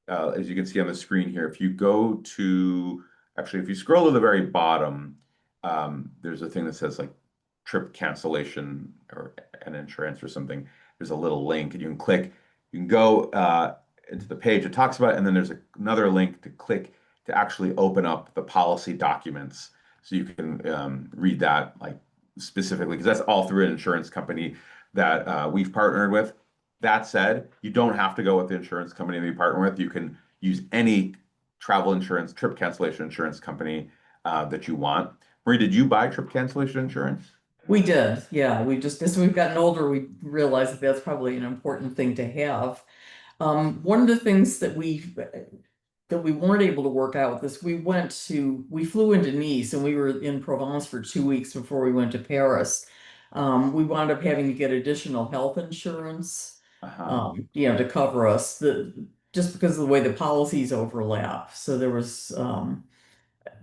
as you can see on the screen here, if you go to, actually, if you scroll to the very bottom, there's a thing that says like trip cancellation or an insurance or something. There's a little link and you can click, you can go into the page it talks about, and then there's another link to click to actually open up the policy documents. So you can read that like specifically, because that's all through an insurance company that we've partnered with. That said, you don't have to go with the insurance company that you partner with. You can use any travel insurance, trip cancellation insurance company that you want. Marie, did you buy trip cancellation insurance? We did, yeah. We just, as we've gotten older, we realized that that's probably an important thing to have. One of the things that we weren't able to work out with this, we flew into Nice and we were in Provence for 2 weeks before we went to Paris. We wound up having to get additional health insurance, Uh-huh. to cover us, just because of the way the policies overlap. So there was,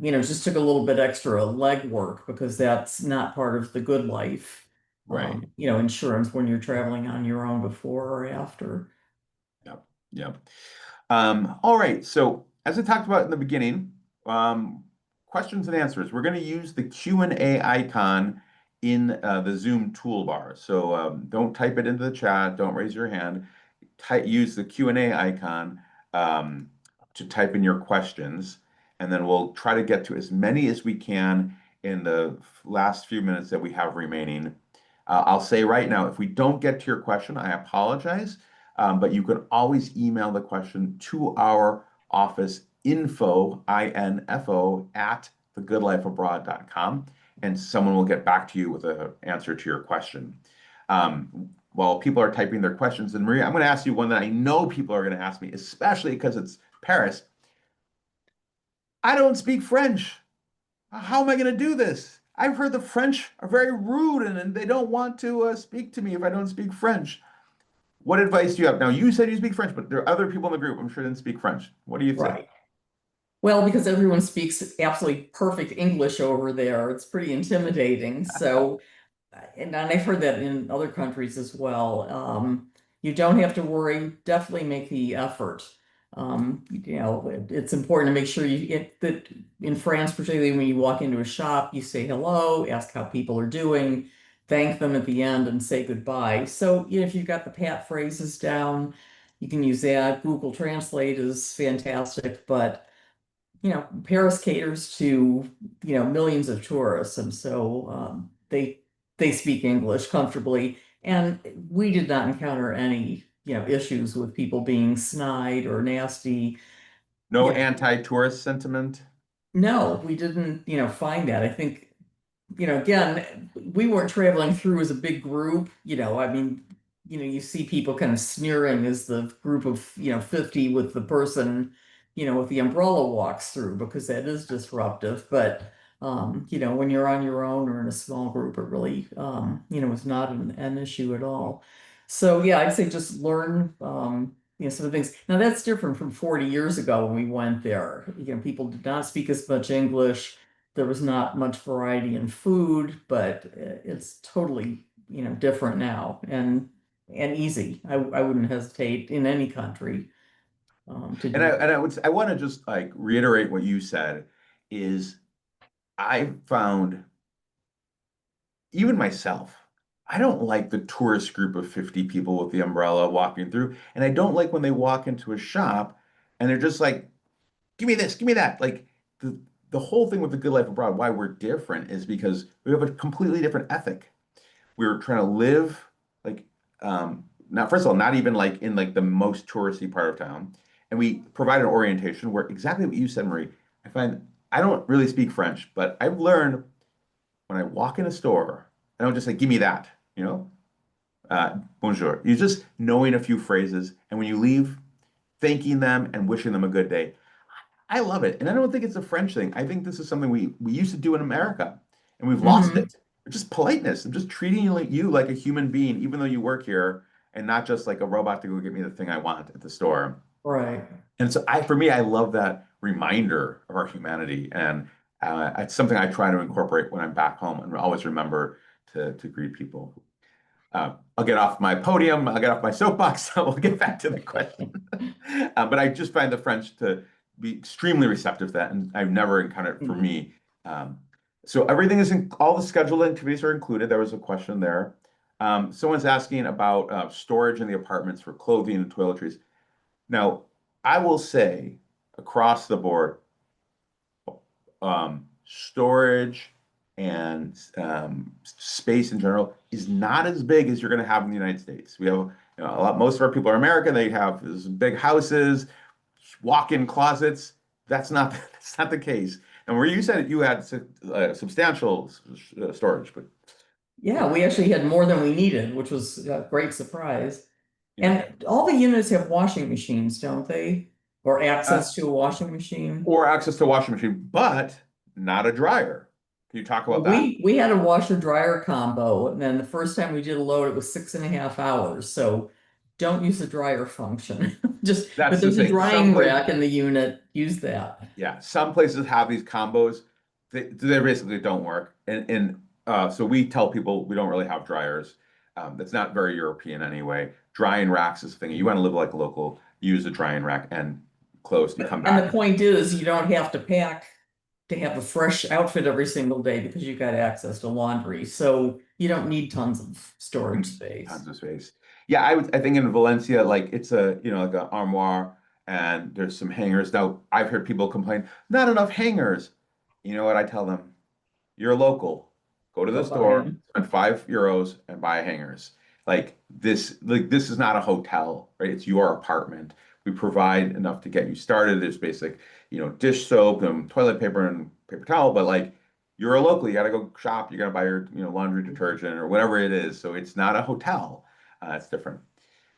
just took a little bit extra legwork because that's not part of the good life, Right. insurance when you're traveling on your own before or after. Yep. Yep. All right. So as I talked about in the beginning, questions and answers. We're going to use the Q&A icon in the Zoom toolbar. So don't type it into the chat. Don't raise your hand. Use the Q&A icon to type in your questions, and then we'll try to get to as many as we can in the last few minutes that we have remaining. I'll say right now, if we don't get to your question, I apologize. But you can always email the question to our office info at thegoodlifeabroad.com, and someone will get back to you with an answer to your question. While people are typing their questions, and Maria, I'm going to ask you one that I know people are going to ask me, especially because it's Paris. I don't speak French. How am I going to do this? I've heard the French are very rude and they don't want to speak to me if I don't speak French. What advice do you have? Now, you said you speak French, but there are other people in the group, I'm sure, didn't speak French. What do you say? Right. Well, because everyone speaks absolutely perfect English over there, it's pretty intimidating. So, and I've heard that in other countries as well. You don't have to worry. Definitely make the effort. It's important to make sure you get that in France, particularly when you walk into a shop, you say hello, ask how people are doing, thank them at the end, and say goodbye. So, if you've got the pat phrases down, you can use that. Google Translate is fantastic, but Paris caters to, millions of tourists, and so they speak English comfortably. And we did not encounter any issues with people being snide or nasty. No Yeah, anti-tourist sentiment. no, we didn't, find that. I think again, we weren't traveling through as a big group, I mean, you see people kind of sneering as the group of, 50 with the person, with the umbrella walks through because that is disruptive. But, when you're on your own or in a small group, it really, is not an issue at all. So, yeah, I'd say just learn, some of the things. Now, that's different from 40 years ago when we went there. People did not speak as much English. There was not much variety in food, but it's totally, different now and easy. I wouldn't hesitate in any country to And do that. I want to just like reiterate what you said is I found even myself, I don't like the tourist group of 50 people with the umbrella walking through. And I don't like when they walk into a shop and they're just like, give me this, give me that. Like the whole thing with the Good Life Abroad, why we're different is because we have a completely different ethic. We're trying to live like not first of all, not even like in like the most touristy part of town. And we provide an orientation where exactly what you said, Marie. I find I don't really speak French, but I've learned when I walk in a store, I don't just say, give me that, you know, bonjour. You just knowing a few phrases, and when you leave, thanking them and wishing them a good day. I love it. And I don't think it's a French thing. I think this is something we used to do in America, and we've lost Hmm. it. It's just politeness. I'm just treating you like a human being, even though you work here, and not just like a robot to go get me the thing I want at the store. Right. And so for me, I love that reminder of our humanity, and it's something I try to incorporate when I'm back home, and always remember to greet people. I'll get off my podium. I'll get off my soapbox. We'll get back to the question. But I just find the French to be extremely receptive to that, and I've never encountered for Mhm. me. So everything is in all the scheduled activities are included. There was a question there. Someone's asking about storage in the apartments for clothing and toiletries. Now, I will say across the board, storage and space in general is not as big as you're going to have in the United States. We have a lot. Most of our people are American. They have these big houses, walk-in closets. That's not that's not the case. And where you said you had substantial storage, but Yeah, we actually had more than we needed, which was a great surprise. yeah, And all the units have washing machines, don't they? Or uh, access to a washing machine? or access to washing machine, but not a dryer. Can you talk Well, about that? we had a washer dryer combo, and then the first time we did a load, it was 6.5 hours. So don't use the dryer function. But That's the there's a thing. drying rack in the unit. Use that. Yeah, some places have these combos. They basically don't work. And so we tell people we don't really have dryers. That's not very European anyway. Drying racks is the thing. You want to live like a local, use a drying rack and close. You come And back. the point is, you don't have to pack to have a fresh outfit every single day because you got access to laundry. So you don't need tons of storage space. Tons of space. Yeah, I think in Valencia, like it's like an armoire and there's some hangers. Now I've heard people complain, not enough hangers. You know what I tell them? You're a local. Go to the Go buy store, them. spend €5 and buy hangers. Like this is not a hotel, right? It's your apartment. We provide enough to get you started. There's basic, dish soap and toilet paper and paper towel, but like you're a local, you gotta go shop, you gotta buy your, laundry detergent or whatever it is. So it's not a hotel. It's different.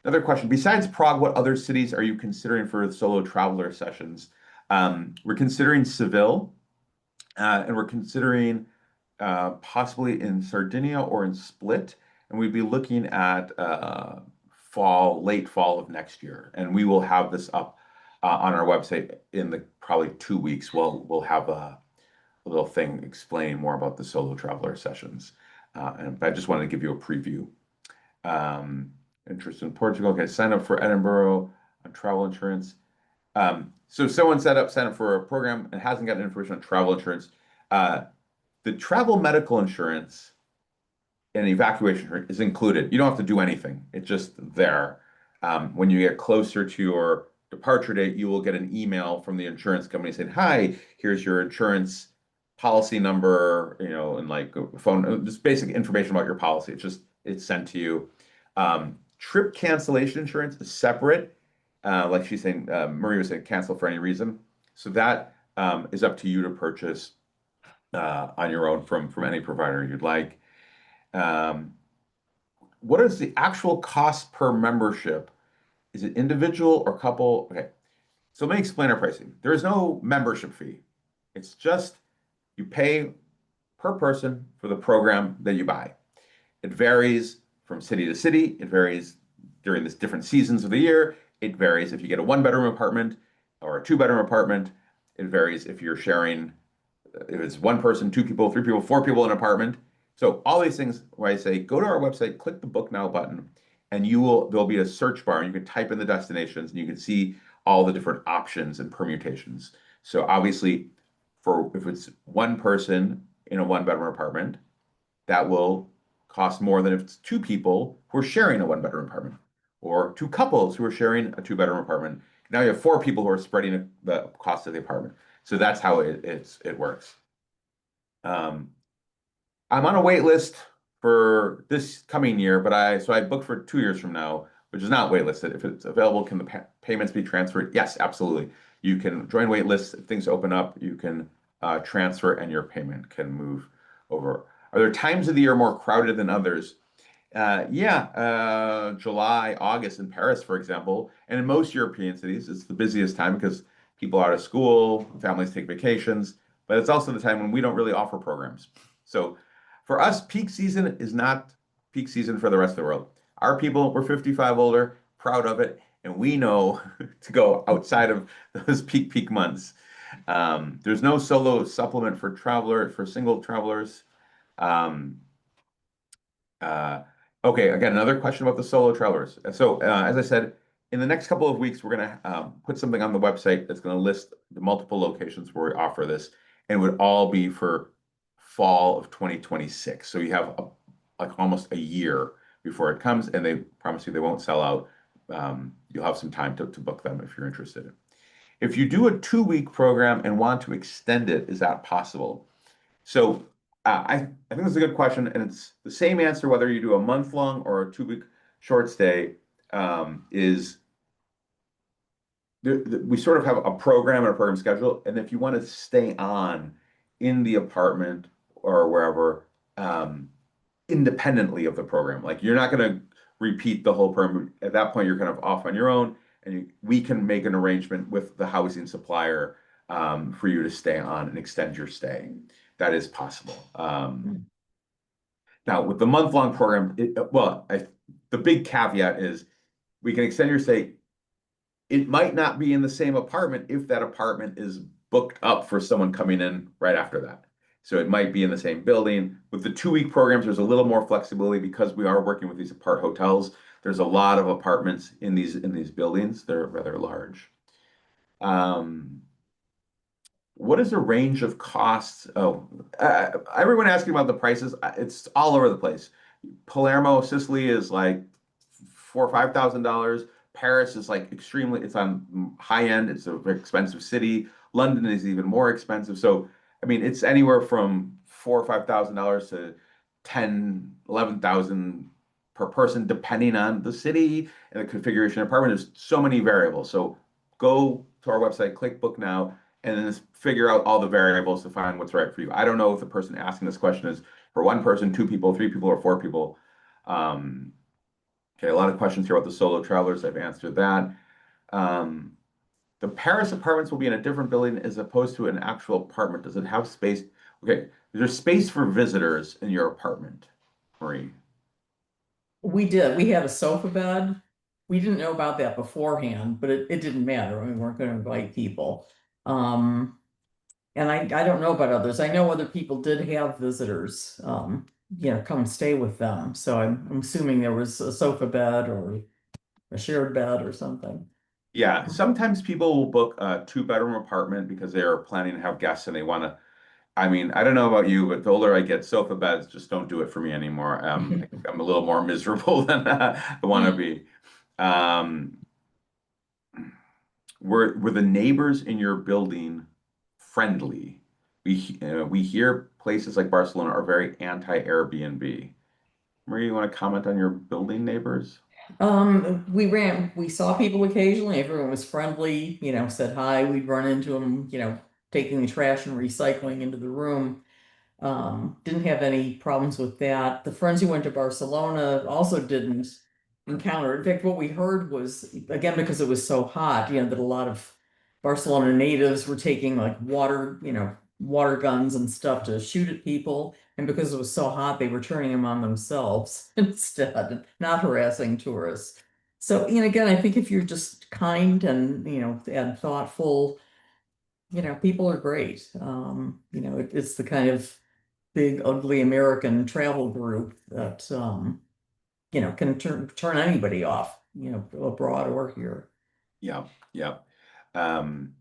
Another question, besides Prague, what other cities are you considering for solo traveler sessions? We're considering Seville, and we're considering possibly in Sardinia or in Split, and we'd be looking at late fall of next year, and we will have this up on our website in the probably 2 weeks. We'll have a little thing explaining more about the solo traveler sessions, and but I just wanted to give you a preview. Um, Interest in Portugal. Okay, sign up for Edinburgh on travel insurance. So someone signed up for a program and hasn't gotten information on travel insurance. Uh, the travel medical insurance and evacuation insurance is included. You don't have to do anything. It's just there. When you get closer to your departure date, you will get an email from the insurance company saying, "Hi, here's your insurance policy number, and like a phone, just basic information about your policy. It's sent to you. Trip cancellation insurance is separate. Like she's saying, Marie was saying, cancel for any reason. So that is up to you to purchase on your own from any provider you'd like. Um, what is the actual cost per membership? Is it individual or couple? Okay, so let me explain our pricing. There is no membership fee. It's just you pay per person for the program that you buy. It varies from city to city. It varies during the different seasons of the year. It varies if you get a one bedroom apartment or a two-bedroom apartment. It varies if you're sharing, if it's one person, two people, three people, four people in an apartment. So all these things where I say, go to our website, click the book now button, and there'll be a search bar and you can type in the destinations and you can see all the different options and permutations. So obviously, for if it's one person in a one bedroom apartment, that will cost more than if it's two people who are sharing a one bedroom apartment or two couples who are sharing a two bedroom apartment. Now you have four people who are spreading the cost of the apartment. So that's how it works. Um, I'm on a wait list for this coming year, but I booked for 2 years from now, which is not waitlisted. If it's available, can the payments be transferred? Yes, absolutely. You can join wait lists. If things open up, you can transfer and your payment can move over. Are there times of the year more crowded than others? Yeah, July, August in Paris, for example, and in most European cities, it's the busiest time because people are out of school, families take vacations, but it's also the time when we don't really offer programs. So for us, peak season is not peak season for the rest of the world. Our people, we're 55 older, proud of it, and we know to go outside of those peak months. There's no solo supplement for single travelers. Um, uh, okay, again, another question about the solo travelers. So, as I said, in the next couple of weeks, we're going to put something on the website that's going to list the multiple locations where we offer this, and it would all be for fall of 2026. So you have like almost a year before it comes, and they promise you they won't sell out. You'll have some time to book them if you're interested. If you do a 2 week program and want to extend it, is that possible? So I think that's a good question, and it's the same answer whether you do a month long or a 2 week short stay. Is we sort of have a program and a program schedule, and if you want to stay on in the apartment or wherever, independently of the program, like you're not going to repeat the whole program. At that point, you're kind of off on your own, and we can make an arrangement with the housing supplier for you to stay on and extend your stay. That is possible. Now, with the month-long program, the big caveat is we can extend your stay. It might not be in the same apartment if that apartment is booked up for someone coming in right after that. So it might be in the same building. With the 2 week programs, there's a little more flexibility because we are working with these apart hotels. There's a lot of apartments in these buildings. They're rather large. Um, what is the range of costs? Oh, everyone asking about the prices. It's all over the place. Palermo, Sicily is like $4,000 or $5,000. Paris is like it's on high end. It's a very expensive city. London is even more expensive. So, I mean, it's anywhere from $4,000 or $5,000 to 10, 11,000 per person, depending on the city and the configuration of the apartment. There's so many variables. So go to our website, click book now, and then just figure out all the variables to find what's right for you. I don't know if the person asking this question is for one person, two people, three people, or four people. Um, okay, a lot of questions here about the solo travelers. I've answered that. Um, the Paris apartments will be in a different building as opposed to an actual apartment. Does it have space? Okay, there's space for visitors in your apartment, Marie. We did. We had a sofa bed. We didn't know about that beforehand, but it didn't matter. We weren't going to invite people. Um, and I don't know about others. I know other people did have visitors, come and stay with them. So I'm assuming there was a sofa bed or a shared bed or something. Yeah, sometimes people will book a two-bedroom apartment because they are planning to have guests and they want to. I mean, I don't know about you, but the older I get, sofa beds just don't do it for me anymore. I think I'm a little more miserable than I want to be. Um, were the neighbors in your building friendly? We hear places like Barcelona are very anti-Airbnb. Maria, you want to comment on your building neighbors? We saw people occasionally. Everyone was friendly, said hi. We'd run into them, taking the trash and recycling into the room. Didn't have any problems with that. The friends who went to Barcelona also didn't encounter. In fact, what we heard was, again, because it was so hot, that a lot of Barcelona natives were taking like water guns and stuff to shoot at people. And because it was so hot, they were turning them on themselves instead, not harassing tourists. So, again, I think if you're just kind and thoughtful, people are great. It's the kind of big, ugly American travel group that can turn anybody off, abroad or here. Yeah, yeah. Um,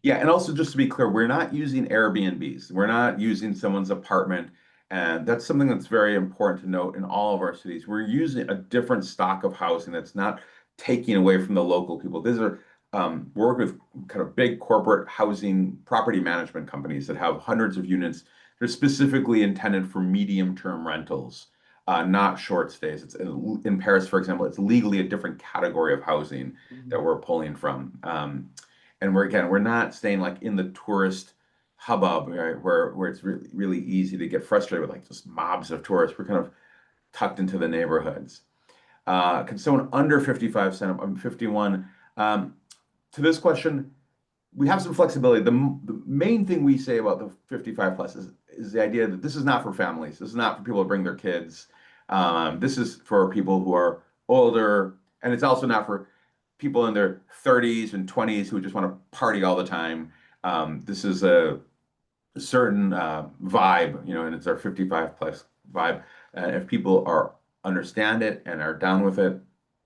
yeah, and also just to be clear, we're not using Airbnbs. We're not using someone's apartment. And that's something that's very important to note in all of our cities. We're using a different stock of housing that's not taking away from the local people. These are work with kind of big corporate housing property management companies that have hundreds of units. They're specifically intended for medium-term rentals, not short stays. It's in Paris, for example, it's legally a different category of housing that we're pulling from. And we're not staying like in the tourist hubbub, right, where it's really easy to get frustrated with like just mobs of tourists. We're kind of tucked into the neighborhoods. Can someone under 55 sign up? I'm 51. To this question, we have some flexibility. The main thing we say about the 55 plus is the idea that this is not for families. This is not for people to bring their kids. This is for people who are older, and it's also not for people in their 30s and 20s who just want to party all the time. This is a certain vibe, and it's our 55 plus vibe. And if people are understand it and are down with it,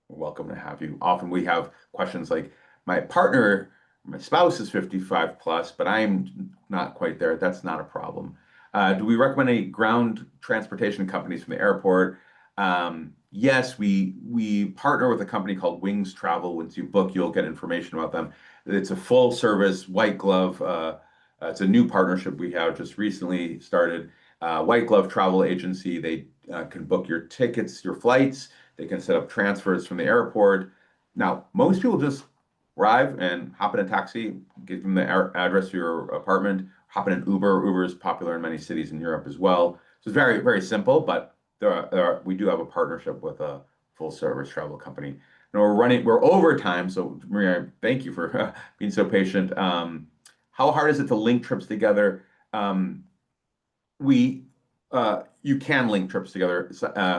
we're welcome to have you. Often we have questions like, my partner, my spouse is 55 plus, but I'm not quite there. That's not a problem. Do we recommend any ground transportation companies from the airport? Yes, we partner with a company called Wings Travel. Once you book, you'll get information about them. It's a full service, white glove. It's a new partnership we have just recently started. White Glove Travel Agency. They can book your tickets, your flights. They can set up transfers from the airport. Now, most people just arrive and hop in a taxi, give them the address to your apartment, hop in an Uber. Uber is popular in many cities in Europe as well. So it's very, very simple, but we do have a partnership with a full service travel company. And we're over time. So Maria, thank you for being so patient. How hard is it to link trips together? Um, we You can link trips together,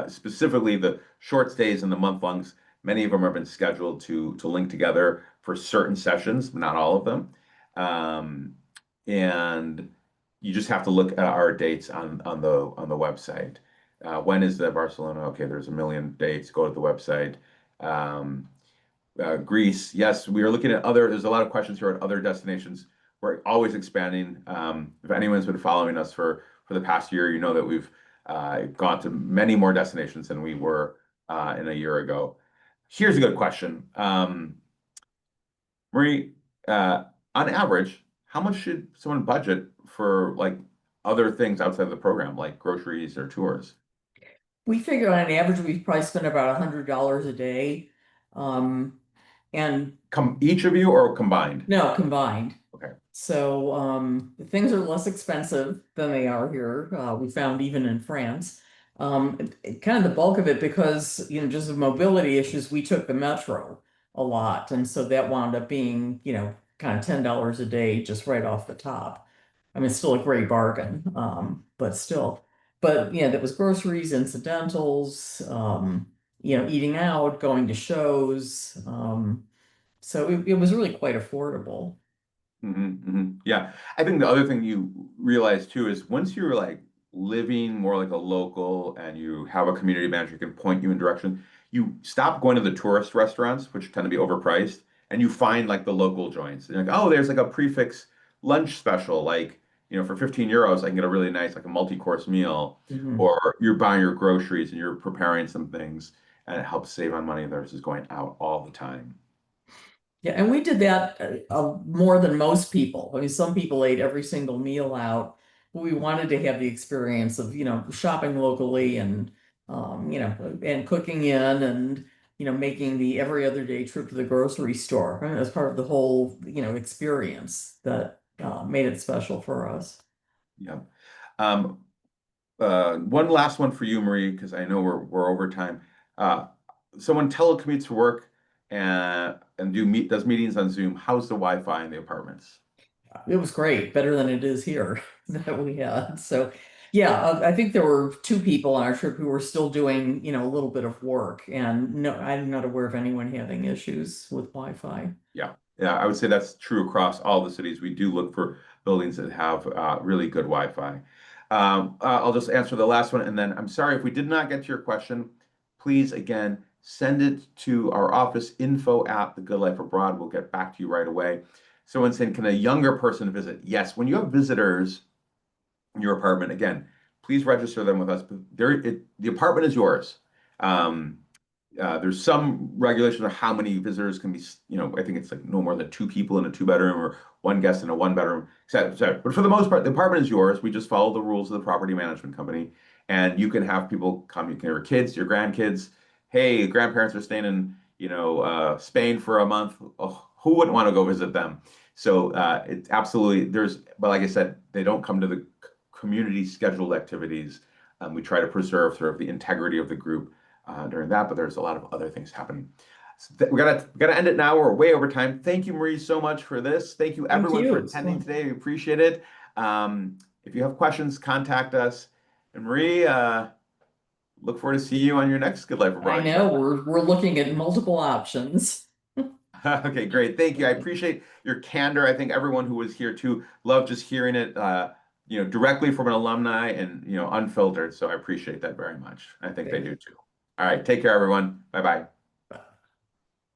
specifically the short stays and the month longs. Many of them have been scheduled to link together for certain sessions, not all of them. Um, and you just have to look at our dates on the website. When is the Barcelona? Okay, there's a million dates. Go to the website. Um, Greece, yes, we are looking at other. There's a lot of questions here on other destinations. We're always expanding. If anyone's been following us for the past year, you know that we've gone to many more destinations than we were in a year ago. Here's a good question, Marie. Uh, on average, how much should someone budget for like other things outside of the program, like groceries or tours? We figure on average we probably spend about $100 a day. Um, and Come each of you or combined? no, combined. Okay. So things are less expensive than they are here. We found even in France. Kind of the bulk of it because, just of mobility issues, we took the metro a lot. And so that wound up being, kind of $10 a day just right off the top. I mean, it's still a great bargain, but still. But yeah, that was groceries, incidentals, eating out, going to shows. So it was really quite affordable. Yeah. I think the other thing you realize too is once you're like living more like a local and you have a community manager who can point you in direction, you stop going to the tourist restaurants, which tend to be overpriced, and you find like the local joints. And you're like, oh, there's like a prefix lunch special, like, for 15 euros, I can get a really nice, like a multi-course meal, Mhm. or you're buying your groceries and you're preparing some things, and it helps save on money versus going out all the time. Yeah, and we did that more than most people. I mean, some people ate every single meal out. We wanted to have the experience of, shopping locally and, and cooking in. And making the every other day trip to the grocery store. I mean, as part of the whole, experience that made it special for us. Yeah. Um, one last one for you, Marie, because I know we're over time. Uh, Someone telecommutes to work and does meetings on Zoom. How's the Wi-Fi in the apartments? It was great, better than it is here that we had. So, yeah, I think there were two people on our trip who were still doing, a little bit of work, and no, I'm not aware of anyone having issues with Wi-Fi. Yeah, yeah, I would say that's true across all the cities. We do look for buildings that have really good Wi-Fi. I'll just answer the last one, and then I'm sorry if we did not get to your question. Please, again, send it to our office info at the Good Life Abroad. We'll get back to you right away. Someone saying, can a younger person visit? Yes, when you have visitors in your apartment, again, please register them with us. But the apartment is yours. Um, there's some regulation of how many visitors can be, I think it's like no more than two people in a two-bedroom or one guest in a one-bedroom, et cetera, et cetera. But for the most part, the apartment is yours. We just follow the rules of the property management company. And you can have people come, you can have your kids, your grandkids. Hey, grandparents are staying in, Spain for a month. Oh, who wouldn't want to go visit them? So it's absolutely, but like I said, they don't come to the community scheduled activities. We try to preserve sort of the integrity of the group during that, but there's a lot of other things happening. So we gotta end it now. We're way over time. Thank you, Marie, so much for this. Thank you, Thank everyone, you. for It was attending fun. today. We appreciate it. If you have questions, contact us. And Marie, look forward to see you on your next Good Life I Abroad know trip. we're looking at multiple options. Okay, great. Thank you. I appreciate your candor. I think everyone who was here too loved just hearing it, directly from an alumni and, unfiltered. So I appreciate that very much. I think they do Okay. too. All right, take care, everyone. Bye bye.